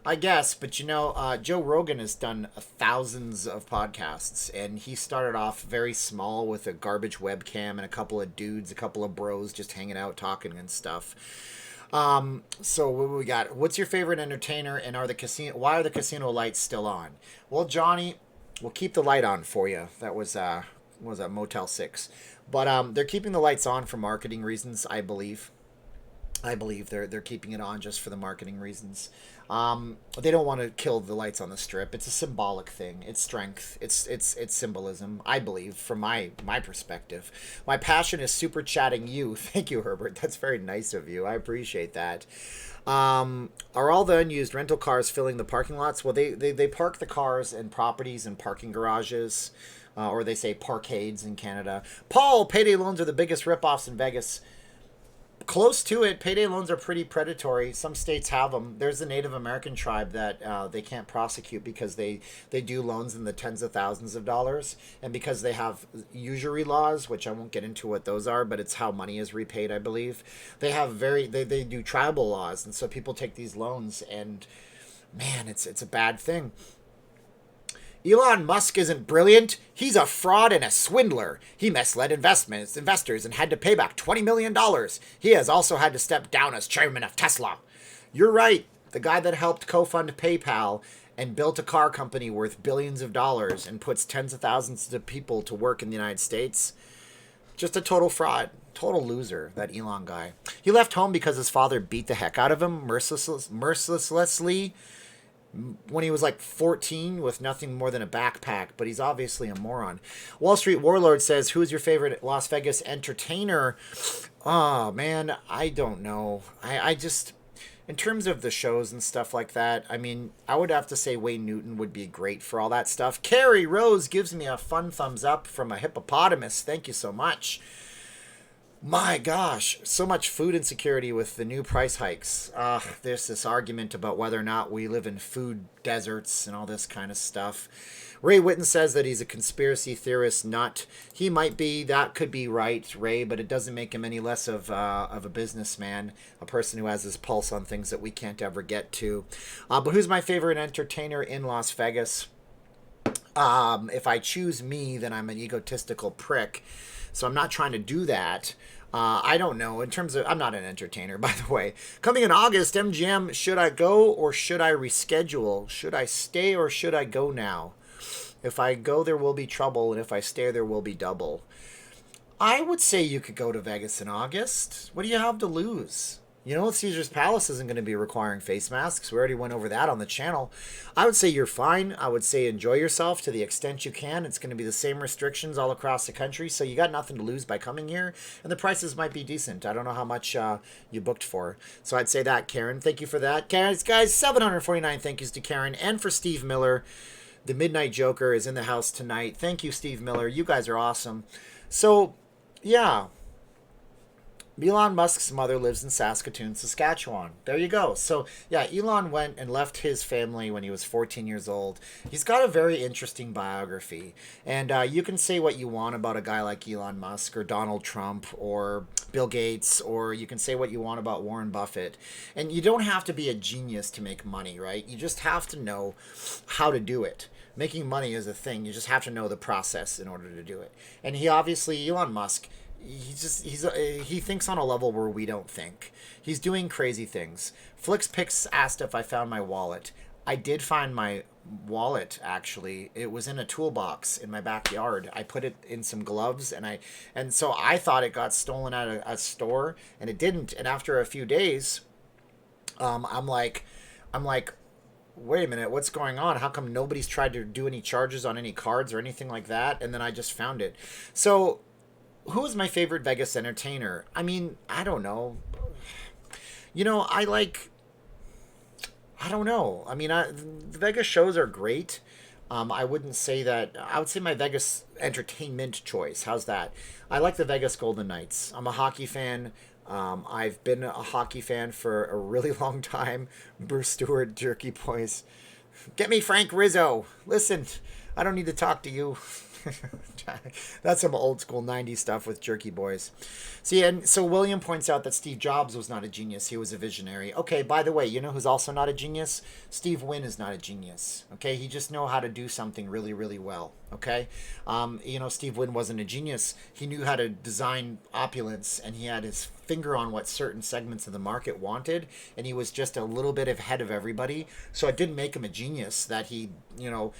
I guess, but you know, Joe Rogan has done thousands of podcasts, and he started off very small with a garbage webcam and a couple of dudes, a couple of bros just hanging out talking and stuff. So what we got? What's your favorite entertainer, and why are the casino lights still on? Well, Johnny, we'll keep the light on for you. That was a Motel 6. But they're keeping the lights on for marketing reasons, I believe. They're keeping it on just for the marketing reasons. They don't want to kill the lights on the strip. It's a symbolic thing. It's strength. It's symbolism, I believe, from my perspective. My passion is super chatting you. Thank you, Herbert. That's very nice of you. I appreciate that. Are all the unused rental cars filling the parking lots? Well, they park the cars in properties and parking garages, or they say parkades in Canada. Paul, payday loans are the biggest ripoffs in Vegas. Close to it. Payday loans are pretty predatory. Some states have them. There's a Native American tribe that they can't prosecute because they do loans in the tens of thousands of dollars, and because they have usury laws, which I won't get into what those are, but it's how money is repaid, I believe. They have they do tribal laws, and so people take these loans, and man, it's a bad thing. Elon Musk isn't brilliant. He's a fraud and a swindler. He misled investors and had to pay back $20 million. He has also had to step down as chairman of Tesla. You're right. The guy that helped co-fund PayPal and built a car company worth billions of dollars and puts tens of thousands of people to work in the United States. Just a total fraud. Total loser, that Elon guy. He left home because his father beat the heck out of him mercilessly when he was like 14 with nothing more than a backpack, but he's obviously a moron. Wall Street Warlord says, who is your favorite Las Vegas entertainer? Oh, man, I don't know. I just, in terms of the shows and stuff like that, I mean, I would have to say Wayne Newton would be great for all that stuff. Carrie Rose gives me a fun thumbs up from a hippopotamus. Thank you so much. My gosh, so much food insecurity with the new price hikes. There's this argument about whether or not we live in food deserts and all this kind of stuff. Ray Whitten says that he's a conspiracy theorist nut. He might be. That could be right, Ray, but it doesn't make him any less of a businessman, a person who has his pulse on things that we can't ever get to. But who's my favorite entertainer in Las Vegas? If I choose me, then I'm an egotistical prick. So I'm not trying to do that. I don't know. In terms of, I'm not an entertainer, by the way. Coming in August, MGM, should I go or should I reschedule? Should I stay or should I go now? If I go, there will be trouble, and if I stay, there will be double. I would say you could go to Vegas in August. What do you have to lose? You know, Caesar's Palace isn't going to be requiring face masks. We already went over that on the channel. I would say you're fine. I would say enjoy yourself to the extent you can. It's going to be the same restrictions all across the country, so you got nothing to lose by coming here. And the prices might be decent. I don't know how much you booked for. So I'd say that, Karen. Thank you for that. Karen's guys, 749 thank yous to Karen and for Steve Miller. The Midnight Joker is in the house tonight. Thank you, Steve Miller. You guys are awesome. So, yeah. Elon Musk's mother lives in Saskatoon, Saskatchewan. There you go. So, yeah, Elon went and left his family when he was 14 years old. He's got a very interesting biography. And you can say what you want about a guy like Elon Musk or Donald Trump or Bill Gates, or you can say what you want about Warren Buffett. And you don't have to be a genius to make money, right? You just have to know how to do it. Making money is a thing. You just have to know the process in order to do it. And he obviously, Elon Musk, he thinks on a level where we don't think. He's doing crazy things. FlixPix asked if I found my wallet. I did find my wallet, actually. It was in a toolbox in my backyard. I put it in some gloves, and so I thought it got stolen at a store, and it didn't. And after a few days, I'm like, wait a minute, what's going on? How come nobody's tried to do any charges on any cards or anything like that? And then I just found it. So, who is my favorite Vegas entertainer? I mean, I don't know. You know, I don't know. I mean, the Vegas shows are great. I wouldn't say that. I would say my Vegas entertainment choice. How's that? I like the Vegas Golden Knights. I'm a hockey fan. I've been a hockey fan for a really long time. Bruce Stewart, Jerky Boys. Get me Frank Rizzo. Listen, I don't need to talk to you. That's some old school 90s stuff with Jerky Boys. See, and so William points out that Steve Jobs was not a genius. He was a visionary. Okay, by the way, you know who's also not a genius? Steve Wynn is not a genius. Okay, he just know how to do something really, really well. Okay, you know, Steve Wynn wasn't a genius. He knew how to design opulence, and he had his finger on what certain segments of the market wanted, and he was just a little bit ahead of everybody. So it didn't make him a genius that he, you know,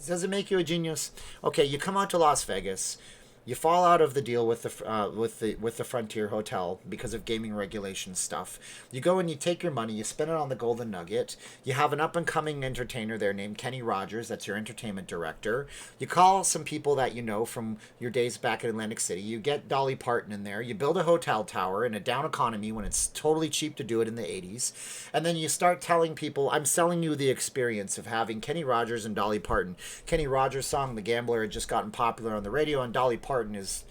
does it make you a genius? Okay, you come out to Las Vegas. You fall out of the deal with the Frontier Hotel because of gaming regulation stuff. You go and you take your money, you spend it on the Golden Nugget. You have an up-and-coming entertainer there named Kenny Rogers. That's your entertainment director. You call some people that you know from your days back in Atlantic City. You get Dolly Parton in there. You build a hotel tower in a down economy when it's totally cheap to do it in the 80s. And then you start telling people, I'm selling you the experience of having Kenny Rogers and Dolly Parton. Kenny Rogers' song, The Gambler, had just gotten popular on the radio, and Dolly Parton is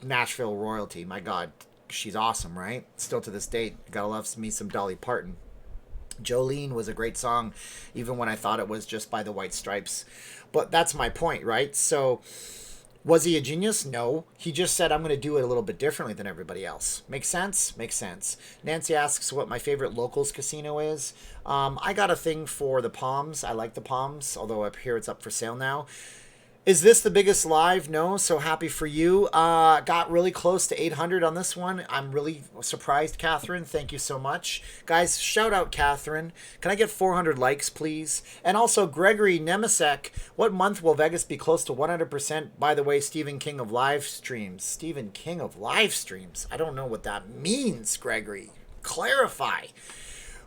Nashville royalty. My God, she's awesome, right? Still to this date, gotta love me some Dolly Parton. Jolene was a great song, even when I thought it was just by the White Stripes. But that's my point, right? So, was he a genius? No. He just said, I'm going to do it a little bit differently than everybody else. Makes sense? Makes sense. Nancy asks what my favorite locals casino is. I got a thing for the Palms. I like the Palms, although up here it's up for sale now. Is this the biggest live? No, so happy for you. Got really close to 800 on this one. I'm really surprised, Catherine. Thank you so much. Guys, shout out Catherine. Can I get 400 likes, please? And also, Gregory Nemisek, what month will Vegas be close to 100%? By the way, Stephen King of live streams. Stephen King of live streams. I don't know what that means, Gregory. Clarify.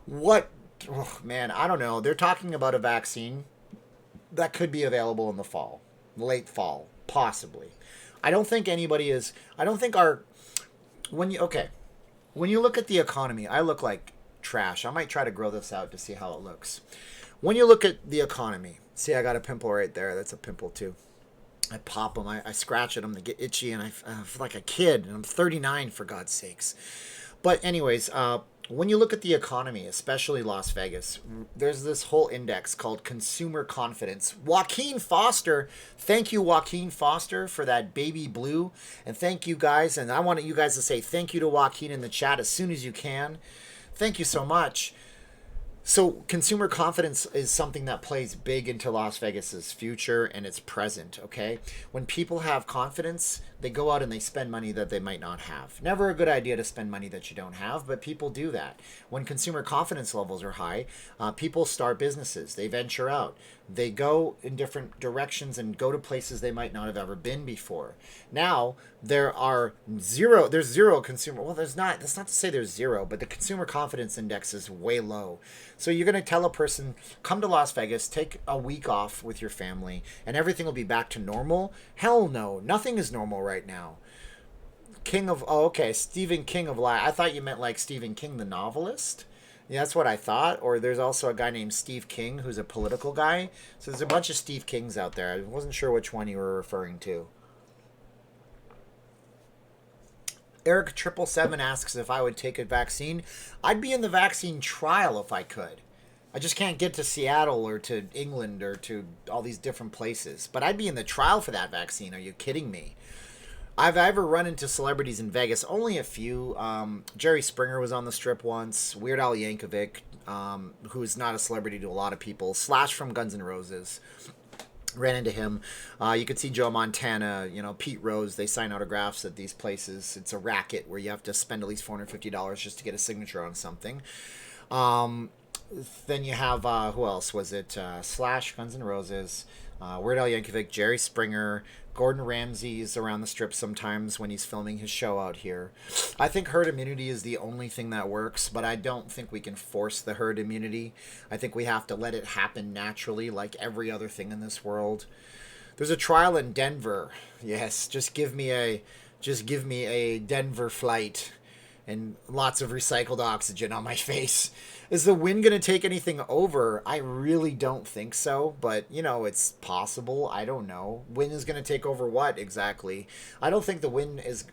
What? Oh, man, I don't know. They're talking about a vaccine that could be available in the fall. Late fall, possibly. I don't think anybody is. I don't think our. When you look at the economy, I look like trash. I might try to grow this out to see how it looks. When you look at the economy, see, I got a pimple right there. That's a pimple too. I pop them. I scratch at them. They get itchy, and I feel like a kid. And I'm 39, for God's sakes. But anyways, when you look at the economy, especially Las Vegas, there's this whole index called consumer confidence. Joaquin Foster, thank you, Joaquin Foster, for that baby blue. And thank you guys. And I want you guys to say thank you to Joaquin in the chat as soon as you can. Thank you so much. So consumer confidence is something that plays big into Las Vegas's future and its present, okay? When people have confidence, they go out and they spend money that they might not have. Never a good idea to spend money that you don't have, but people do that. When consumer confidence levels are high, people start businesses. They venture out. They go in different directions and go to places they might not have ever been before. Now, there's zero consumer, well, that's not to say there's zero, but the consumer confidence index is way low. So you're going to tell a person, come to Las Vegas, take a week off with your family, and everything will be back to normal? Hell no. Nothing is normal right now. Stephen King of I thought you meant like Stephen King, the novelist. Yeah, that's what I thought. Or there's also a guy named Steve King who's a political guy. So there's a bunch of Steve Kings out there. I wasn't sure which one you were referring to. Eric777 asks if I would take a vaccine. I'd be in the vaccine trial if I could. I just can't get to Seattle or to England or to all these different places. But I'd be in the trial for that vaccine. Are you kidding me? I've ever run into celebrities in Vegas. Only a few. Jerry Springer was on the Strip once. Weird Al Yankovic, who's not a celebrity to a lot of people. Slash from Guns N' Roses. Ran into him. You could see Joe Montana, Pete Rose. They sign autographs at these places. It's a racket where you have to spend at least $450 just to get a signature on something. Then you have, who else was it? Slash, Guns N' Roses, Weird Al Yankovic, Jerry Springer, Gordon Ramsay's around the Strip sometimes when he's filming his show out here. I think herd immunity is the only thing that works, but I don't think we can force the herd immunity. I think we have to let it happen naturally like every other thing in this world. There's a trial in Denver. Yes, just give me a Denver flight and lots of recycled oxygen on my face. Is the wind going to take anything over? I really don't think so, but, it's possible. I don't know. Wind is going to take over what exactly? I don't think the wind is...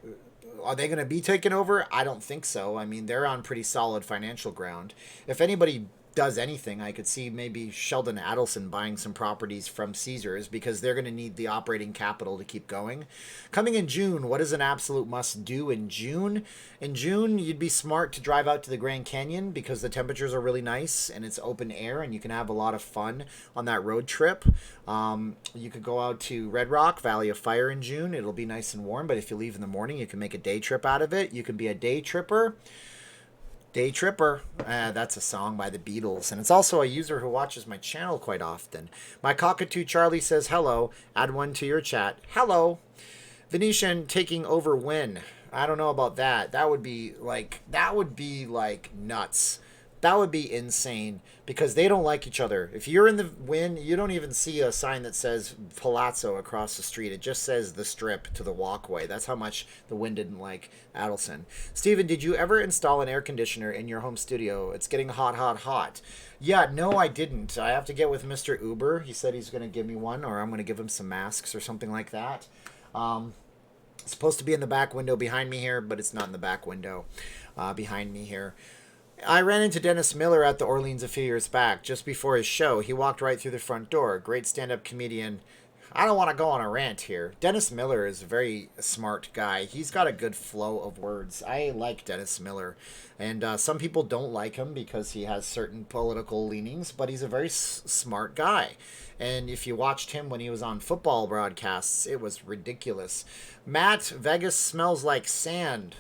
Are they going to be taken over? I don't think so. I mean, they're on pretty solid financial ground. If anybody does anything, I could see maybe Sheldon Adelson buying some properties from Caesars because they're going to need the operating capital to keep going. Coming in June, what is an absolute must do in June? In June, you'd be smart to drive out to the Grand Canyon because the temperatures are really nice and it's open air and you can have a lot of fun on that road trip. You could go out to Red Rock, Valley of Fire in June. It'll be nice and warm, but if you leave in the morning, you can make a day trip out of it. You can be a day tripper. Day Tripper. That's a song by the Beatles. And it's also a user who watches my channel quite often. My Cockatoo Charlie says hello. Add one to your chat. Hello. Venetian taking over when? I don't know about that. That would be like nuts. That would be insane because they don't like each other. If you're in the Wynn, you don't even see a sign that says Palazzo across the street. It just says the Strip to the walkway. That's how much the Wynn didn't like Adelson. Steven, did you ever install an air conditioner in your home studio? It's getting hot, hot, hot. Yeah, no, I didn't. I have to get with Mr. Uber. He said he's going to give me one, or I'm going to give him some masks or something like that. It's supposed to be in the back window behind me here, but it's not in the back window behind me here. I ran into Dennis Miller at the Orleans a few years back, just before his show. He walked right through the front door. Great stand-up comedian. I don't want to go on a rant here. Dennis Miller is a very smart guy. He's got a good flow of words. I like Dennis Miller. And some people don't like him because he has certain political leanings, but he's a very smart guy. And if you watched him when he was on football broadcasts, it was ridiculous. Matt, Vegas smells like sand.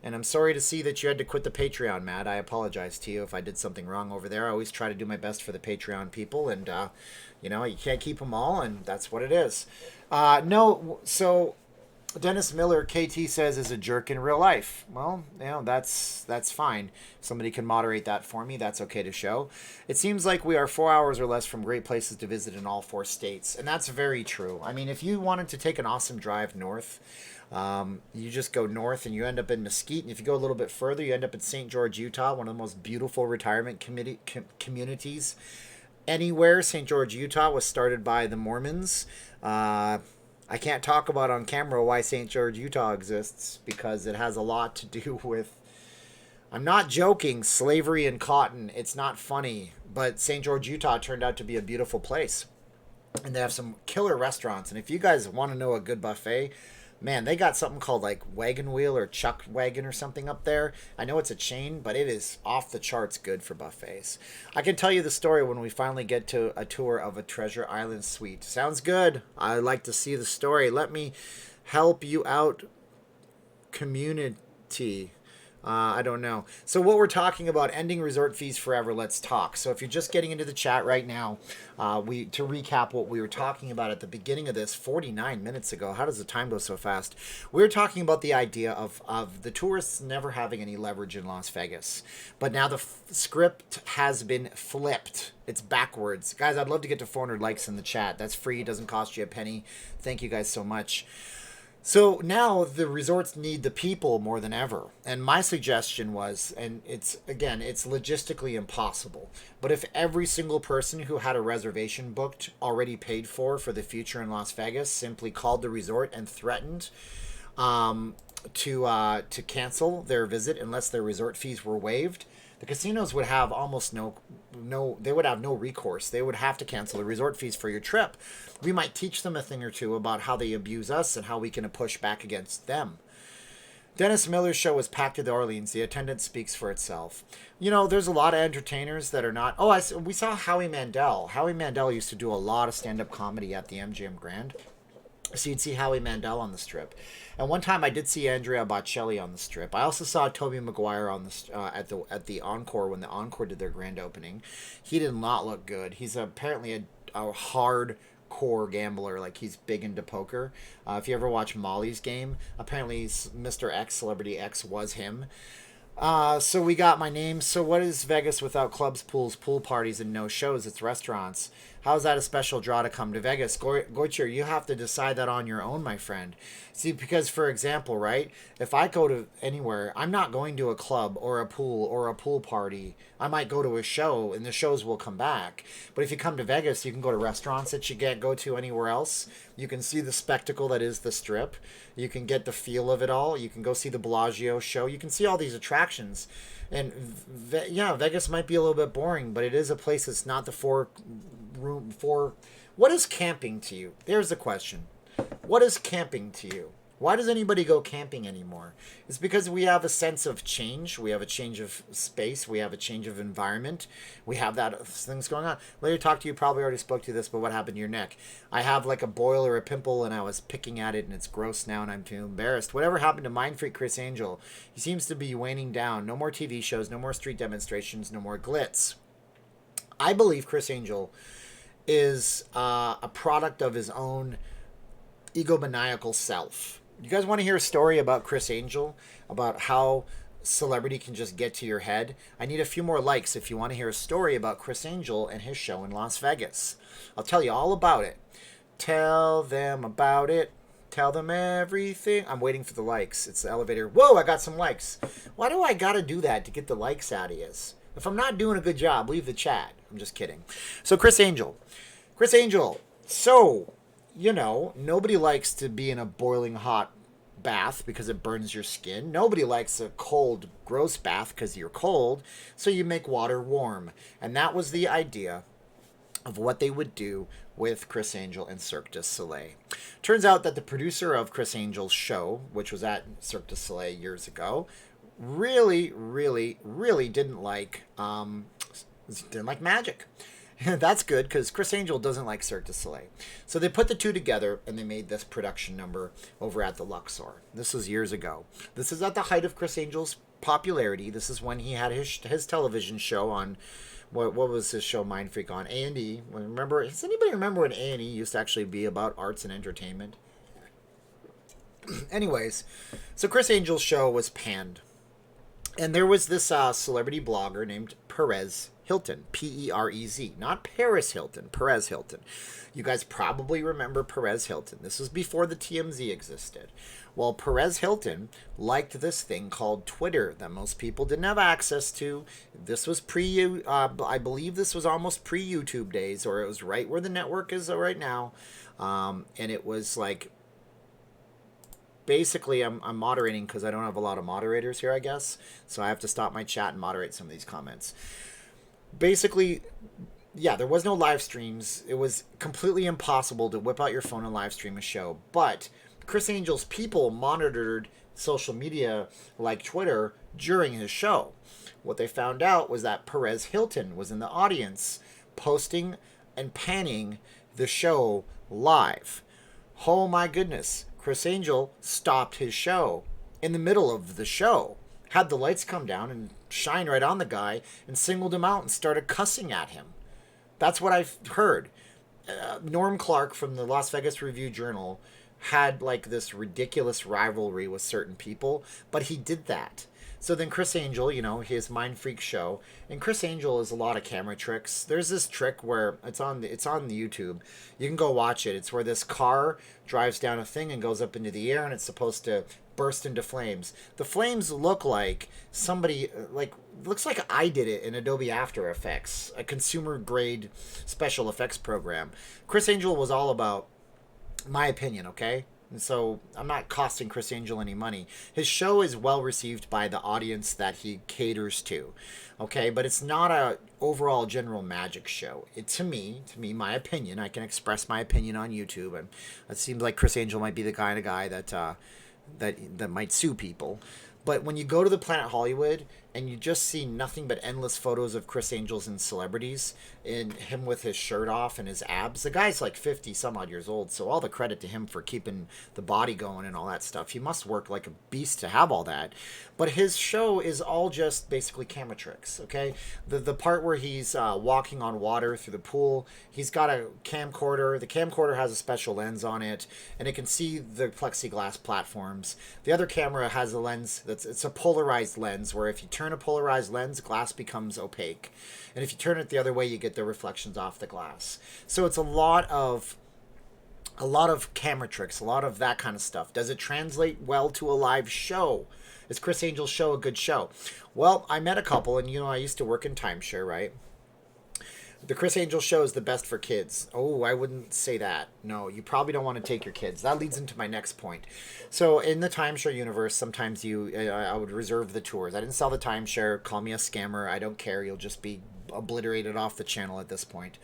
And I'm sorry to see that you had to quit the Patreon, Matt. I apologize to you if I did something wrong over there. I always try to do my best for the Patreon people, and, you can't keep them all, and that's what it is. So Dennis Miller, KT says, is a jerk in real life. Well, that's fine. If somebody can moderate that for me, that's okay to show. It seems like we are 4 hours or less from great places to visit in all 4 states, and that's very true. I mean, if you wanted to take an awesome drive north, you just go north and you end up in Mesquite, and if you go a little bit further, you end up in St. George, Utah, one of the most beautiful retirement communities anywhere. St. George, Utah was started by the Mormons. I can't talk about on camera why St. George, Utah exists because it has a lot to do with, I'm not joking, slavery and cotton. It's not funny, but St. George, Utah turned out to be a beautiful place. And they have some killer restaurants. And if you guys want to know a good buffet, Man, they got something called like Wagon Wheel or Chuck Wagon or something up there. I know it's a chain, but it is off the charts good for buffets. I can tell you the story when we finally get to a tour of a Treasure Island suite. Sounds good. I'd like to see the story. Let me help you out, community. I don't know. So what we're talking about, ending resort fees forever. Let's talk. So if you're just getting into the chat right now, to recap what we were talking about at the beginning of this 49 minutes ago. How does the time go so fast? We were talking about the idea of the tourists never having any leverage in Las Vegas. But now the script has been flipped. It's backwards. Guys, I'd love to get to 400 likes in the chat. That's free. Doesn't cost you a penny. Thank you guys so much. So now the resorts need the people more than ever. And my suggestion was, and it's logistically impossible, but if every single person who had a reservation booked already paid for the future in Las Vegas simply called the resort and threatened to cancel their visit unless their resort fees were waived, the casinos would have almost no recourse. They would have to cancel the resort fees for your trip. We might teach them a thing or two about how they abuse us and how we can push back against them. Dennis Miller's show was packed at the Orleans. The attendance speaks for itself. You know, there's a lot of entertainers that are not. Oh, we saw Howie Mandel. Howie Mandel used to do a lot of stand-up comedy at the MGM Grand. So you'd see Howie Mandel on the Strip. And one time I did see Andrea Bocelli on the Strip. I also saw Tobey Maguire on the at the Encore when the Encore did their grand opening. He did not look good. He's apparently a hardcore gambler. Like, he's big into poker. If you ever watch Molly's Game, apparently Mr. X, Celebrity X, was him. So we got my name. So what is Vegas without clubs, pools, pool parties, and no shows? It's restaurants. How's that a special draw to come to Vegas? Goicher, you have to decide that on your own, my friend. See, because, for example, right, if I go to anywhere, I'm not going to a club or a pool party. I might go to a show, and the shows will come back. But if you come to Vegas, you can go to restaurants that you can't go to anywhere else. You can see the spectacle that is the Strip. You can get the feel of it all. You can go see the Bellagio show. You can see all these attractions. And, yeah, Vegas might be a little bit boring, but it is a place that's not the room for. What is camping to you? There's the question. What is camping to you? Why does anybody go camping anymore? It's because we have a sense of change. We have a change of space. We have a change of environment. We have that things going on. Later talk to you, probably already spoke to this, but what happened to your neck? I have like a boil or a pimple, and I was picking at it, and it's gross now, and I'm too embarrassed. Whatever happened to Mind Freak Chris Angel? He seems to be waning down. No more TV shows, no more street demonstrations, no more glitz. I believe Chris Angel is a product of his own egomaniacal self. You guys want to hear a story about Chris Angel, about how celebrity can just get to your head? I need a few more likes if you want to hear a story about Chris Angel and his show in Las Vegas. I'll tell you all about it. Tell them about it. Tell them everything. I'm waiting for the likes. It's the elevator. Whoa, I got some likes. Why do I got to do that to get the likes out of you? If I'm not doing a good job, leave the chat. I'm just kidding. So Chris Angel. So, you know, nobody likes to be in a boiling hot bath because it burns your skin. Nobody likes a cold, gross bath because you're cold. So you make water warm. And that was the idea of what they would do with Chris Angel and Cirque du Soleil. Turns out that the producer of Chris Angel's show, which was at Cirque du Soleil years ago, really didn't like magic. That's good, because Chris Angel doesn't like Cirque du Soleil. So they put the two together, and they made this production number over at the Luxor. This was years ago. This is at the height of Chris Angel's popularity. This is when he had his television show on, what was his show, Mind Freak, on A&E. Does anybody remember when A&E used to actually be about arts and entertainment? Anyways, so Chris Angel's show was panned. And there was this celebrity blogger named Perez Hilton, P-E-R-E-Z, not Paris Hilton, Perez Hilton. You guys probably remember Perez Hilton. This was before the TMZ existed. Well, Perez Hilton liked this thing called Twitter that most people didn't have access to. This was I believe this was almost pre-YouTube days, or it was right where the network is right now. And it was like, basically, I'm moderating because I don't have a lot of moderators here, I guess. So I have to stop my chat and moderate some of these comments. Basically, yeah, there was no live streams. It was completely impossible to whip out your phone and live stream a show. But Chris Angel's people monitored social media like Twitter during his show. What they found out was that Perez Hilton was in the audience posting and panning the show live. Oh my goodness. Chris Angel stopped his show in the middle of the show, had the lights come down and shine right on the guy, and singled him out and started cussing at him. That's what I've heard. Norm Clark from the Las Vegas Review-Journal had like this ridiculous rivalry with certain people, but he did that. So then Chris Angel, you know, his Mind Freak show, and Chris Angel is a lot of camera tricks. There's this trick where it's on the YouTube. You can go watch it. It's where this car drives down a thing and goes up into the air, and it's supposed to burst into flames. The flames look like somebody, like, looks like I did it in Adobe After Effects, a consumer grade special effects program. Chris Angel was all about my opinion, okay? And so I'm not costing Chris Angel any money. His show is well received by the audience that he caters to, okay? But it's not a overall general magic show. To me, my opinion, I can express my opinion on YouTube, and it seems like Chris Angel might be the kind of guy that might sue people. But when you go to the Planet Hollywood and you just see nothing but endless photos of Chris Angels and celebrities, and him with his shirt off and his abs, the guy's like 50 some odd years old, so all the credit to him for keeping the body going and all that stuff. He must work like a beast to have all that. But his show is all just basically camera tricks, okay? The part where he's walking on water through the pool, he's got a camcorder. The camcorder has a special lens on it, and it can see the plexiglass platforms. The other camera has a lens it's a polarized lens, where if you turn a polarized lens, glass becomes opaque. And if you turn it the other way, you get the reflections off the glass. So it's a lot of camera tricks, a lot of that kind of stuff. Does it translate well to a live show? Is Chris Angel's show a good show? Well, I met a couple, and I used to work in timeshare, right? The Chris Angel show is the best for kids. Oh, I wouldn't say that. No, you probably don't want to take your kids. That leads into my next point. So in the timeshare universe, sometimes I would reserve the tours. I didn't sell the timeshare. Call me a scammer. I don't care. You'll just be obliterated off the channel at this point.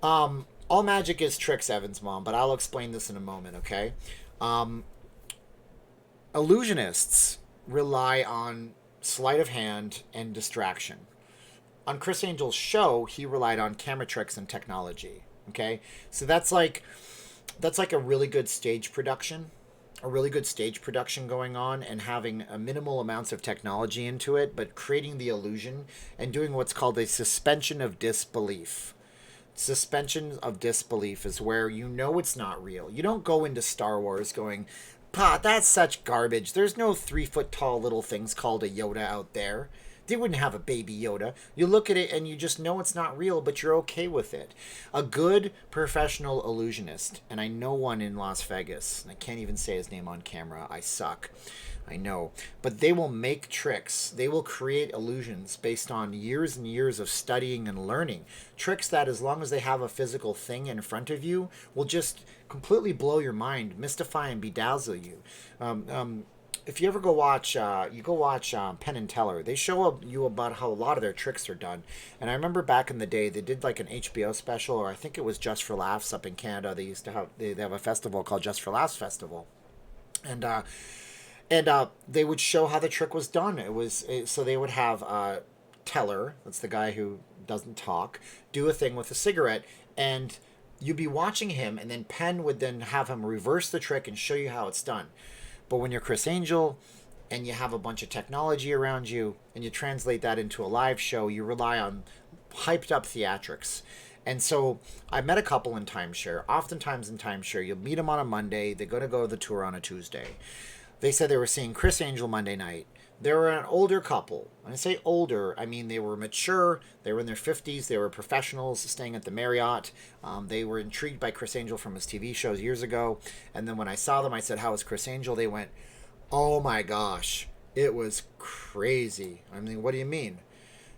All magic is tricks, Evan's mom, but I'll explain this in a moment, okay? Illusionists rely on sleight of hand and distraction. On Chris Angel's show, he relied on camera tricks and technology, okay? So that's like a really good stage production, going on, and having a minimal amounts of technology into it, but creating the illusion and doing what's called a suspension of disbelief. Suspension of disbelief is where it's not real. You don't go into Star Wars going, "Pa, that's such garbage. There's no 3-foot tall little things called a Yoda out there. They wouldn't have a baby Yoda." You look at it and you just know it's not real, but you're okay with it. A good professional illusionist, and I know one in Las Vegas, and I can't even say his name on camera. I suck. I know. But they will make tricks. They will create illusions based on years and years of studying and learning. Tricks that, as long as they have a physical thing in front of you, will just completely blow your mind, mystify and bedazzle you. If you ever go watch Penn and Teller, they show you about how a lot of their tricks are done. And I remember back in the day, they did like an HBO special, or I think it was Just for Laughs up in Canada. They used to have they have a festival called Just for Laughs Festival, and they would show how the trick was done. So they would have Teller, that's the guy who doesn't talk, do a thing with a cigarette, and you'd be watching him, and then Penn would then have him reverse the trick and show you how it's done. But when you're Chris Angel and you have a bunch of technology around you and you translate that into a live show, you rely on hyped up theatrics. And so I met a couple in timeshare. Oftentimes in timeshare, you'll meet them on a Monday. They're going to go to the tour on a Tuesday. They said they were seeing Chris Angel Monday night. They were an older couple. When I say older, I mean they were mature. They were in their 50s. They were professionals staying at the Marriott. They were intrigued by Chris Angel from his TV shows years ago. And then when I saw them, I said, "How is Chris Angel?" They went, "Oh my gosh, it was crazy." I mean, what do you mean?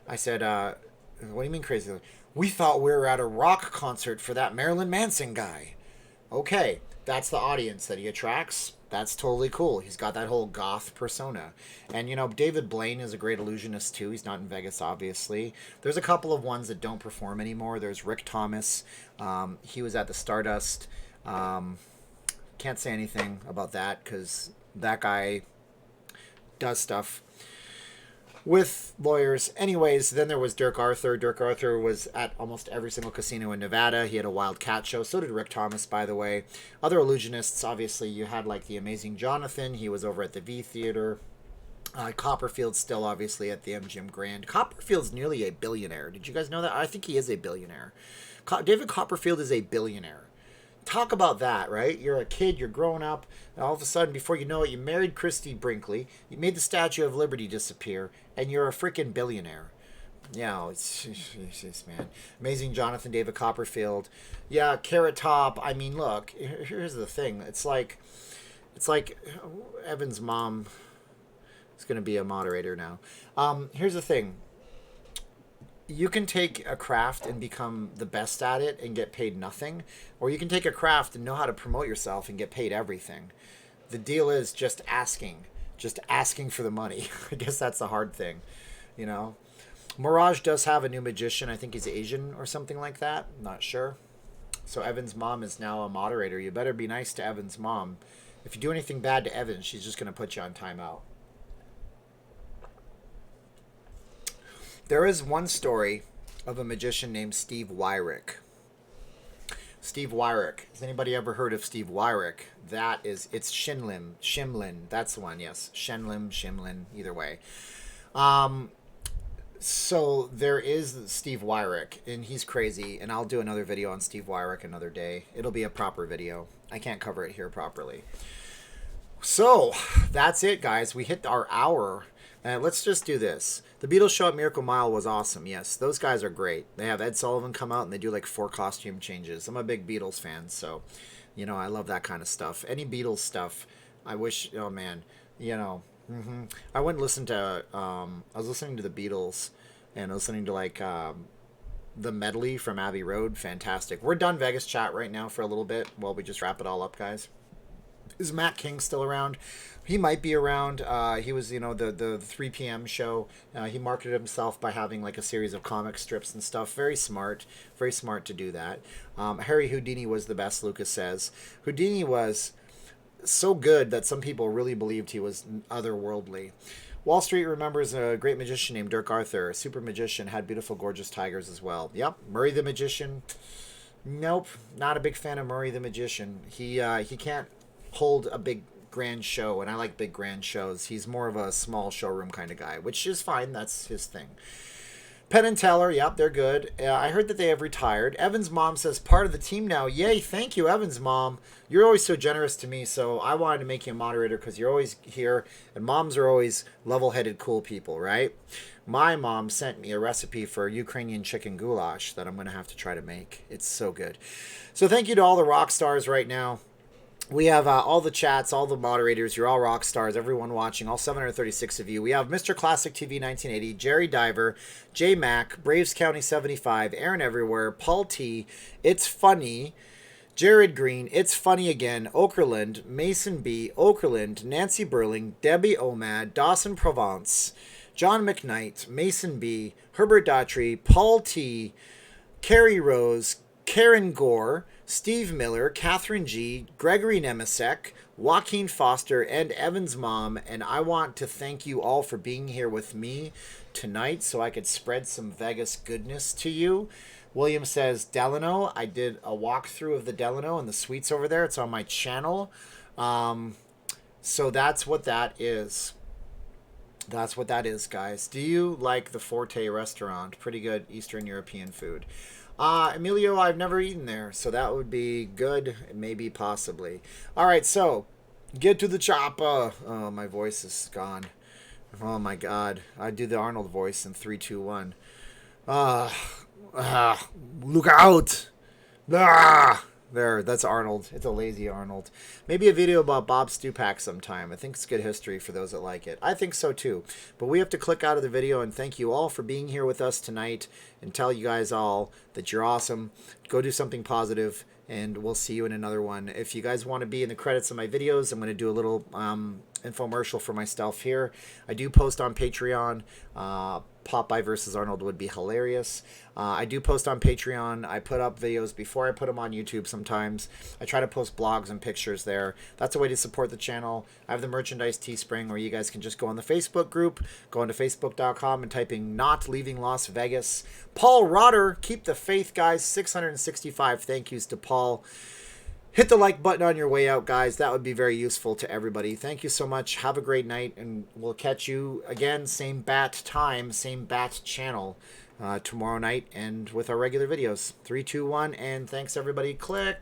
I said, "What do you mean crazy?" "We thought we were at a rock concert for that Marilyn Manson guy." Okay, that's the audience that he attracts. That's totally cool. He's got that whole goth persona. And, David Blaine is a great illusionist, too. He's not in Vegas, obviously. There's a couple of ones that don't perform anymore. There's Rick Thomas. He was at the Stardust Can't say anything about that because that guy does stuff with lawyers. Anyways, then there was Dirk Arthur. Dirk Arthur was at almost every single casino in Nevada. He had a wild cat show. So did Rick Thomas, by the way. Other illusionists, obviously, you had like the amazing Jonathan. He was over at the V Theater. Copperfield's still obviously at the MGM Grand. Copperfield's nearly a billionaire. Did you guys know that? I think he is a billionaire. David Copperfield is a billionaire. Talk about that, right? You're a kid, you're growing up, and all of a sudden, before you know it, you married Christy Brinkley, you made the Statue of Liberty disappear, and you're a freaking billionaire. Yeah, it's man. Amazing Jonathan David Copperfield. Yeah, Carrot Top. I mean, look, here's the thing. It's like Evan's mom is going to be a moderator now. Here's the thing. You can take a craft and become the best at it and get paid nothing, or you can take a craft and know how to promote yourself and get paid everything. The deal is just asking for the money. I guess that's the hard thing, you know. Mirage does have a new magician. I think he's Asian or something like that. Not sure. So Evan's mom is now a moderator. You better be nice to Evan's mom. If you do anything bad to Evan, she's just going to put you on timeout. There is one story of a magician named Steve Wyrick. Steve Wyrick. Has anybody ever heard of Steve Wyrick? It's Shimlin. That's the one, yes. Shimlin, either way. So there is Steve Wyrick, and he's crazy, and I'll do another video on Steve Wyrick another day. It'll be a proper video. I can't cover it here properly. So, that's it, guys. We hit our hour. Let's just do this. The Beatles show at Miracle Mile was awesome. Yes, those guys are great. They have Ed Sullivan come out and they do like 4 costume changes. I'm a big Beatles fan, so, you know, I love that kind of stuff. Any Beatles stuff, I wish, oh man, you know. I went and listened to, I was listening to the Beatles and listening to like the medley from Abbey Road. Fantastic. We're done Vegas chat right now for a little bit while we just wrap it all up, guys. Is Matt King still around? He might be around. He was, you know, the 3 p.m. show. He marketed himself by having like a series of comic strips and stuff. Very smart to do that. Harry Houdini was the best, Lucas says. Houdini was so good that some people really believed he was otherworldly. Wall Street remembers a great magician named Dirk Arthur. A super magician, had beautiful, gorgeous tigers as well. Yep, Murray the Magician. Nope, not a big fan of Murray the Magician. He can't hold a big grand show, and I like big grand shows. He's more of a small showroom kind of guy, which is fine. That's his thing. Penn and Teller, yep, they're good. I heard that they have retired. Evan's mom says part of the team now. Yay, thank you, Evan's mom. You're always so generous to me, so I wanted to make you a moderator because you're always here, and moms are always level-headed, cool people, right? My mom sent me a recipe for Ukrainian chicken goulash that I'm going to have to try to make. It's so good. So thank you to all the rock stars right now. We have all the chats, all the moderators. You're all rock stars. Everyone watching, all 736 of you. We have Mr. Classic TV 1980, Jerry Diver, J Mac, Braves County 75, Aaron Everywhere, Paul T, It's Funny, Jared Green, It's Funny Again, Okerlund, Mason B, Okerlund, Nancy Burling, Debbie Omad, Dawson Provence, John McKnight, Mason B, Herbert Daughtry, Paul T, Carrie Rose, Karen Gore, Steve Miller, Catherine G, Gregory Nemisek, Joaquin Foster, and Evan's mom. And I want to thank you all for being here with me tonight so I could spread some Vegas goodness to you. William says, Delano. I did a walkthrough of the Delano and the suites over there. It's on my channel. So that's what that is. That's what that is, guys. Do you like the Forte restaurant? Pretty good Eastern European food. Emilio, I've never eaten there, so that would be good, maybe, possibly. All right, so get to the chopper. Oh, my voice is gone. Oh, my God. I do the Arnold voice in 3, 2, 1. Look out. There, that's Arnold. It's a lazy Arnold. Maybe a video about Bob Stupak sometime. I think it's good history for those that like it. I think so too. But we have to click out of the video, and thank you all for being here with us tonight, and tell you guys all that you're awesome. Go do something positive, and we'll see you in another one. If you guys want to be in the credits of my videos, I'm going to do a little infomercial for myself here. I do post on Patreon. Popeye versus Arnold would be hilarious. I do post on Patreon. I put up videos before I put them on YouTube sometimes. I try to post blogs and pictures there. That's a way to support the channel. I have the merchandise Teespring where you guys can just go on the Facebook group, go into facebook.com and typing "Not Leaving Las Vegas." Paul Rotter, keep the faith, guys. 665 thank yous to Paul. Hit the like button on your way out, guys. That would be very useful to everybody. Thank you so much. Have a great night, and we'll catch you again, same bat time, same bat channel tomorrow night, and with our regular videos. 3, 2, 1, and thanks, everybody. Click.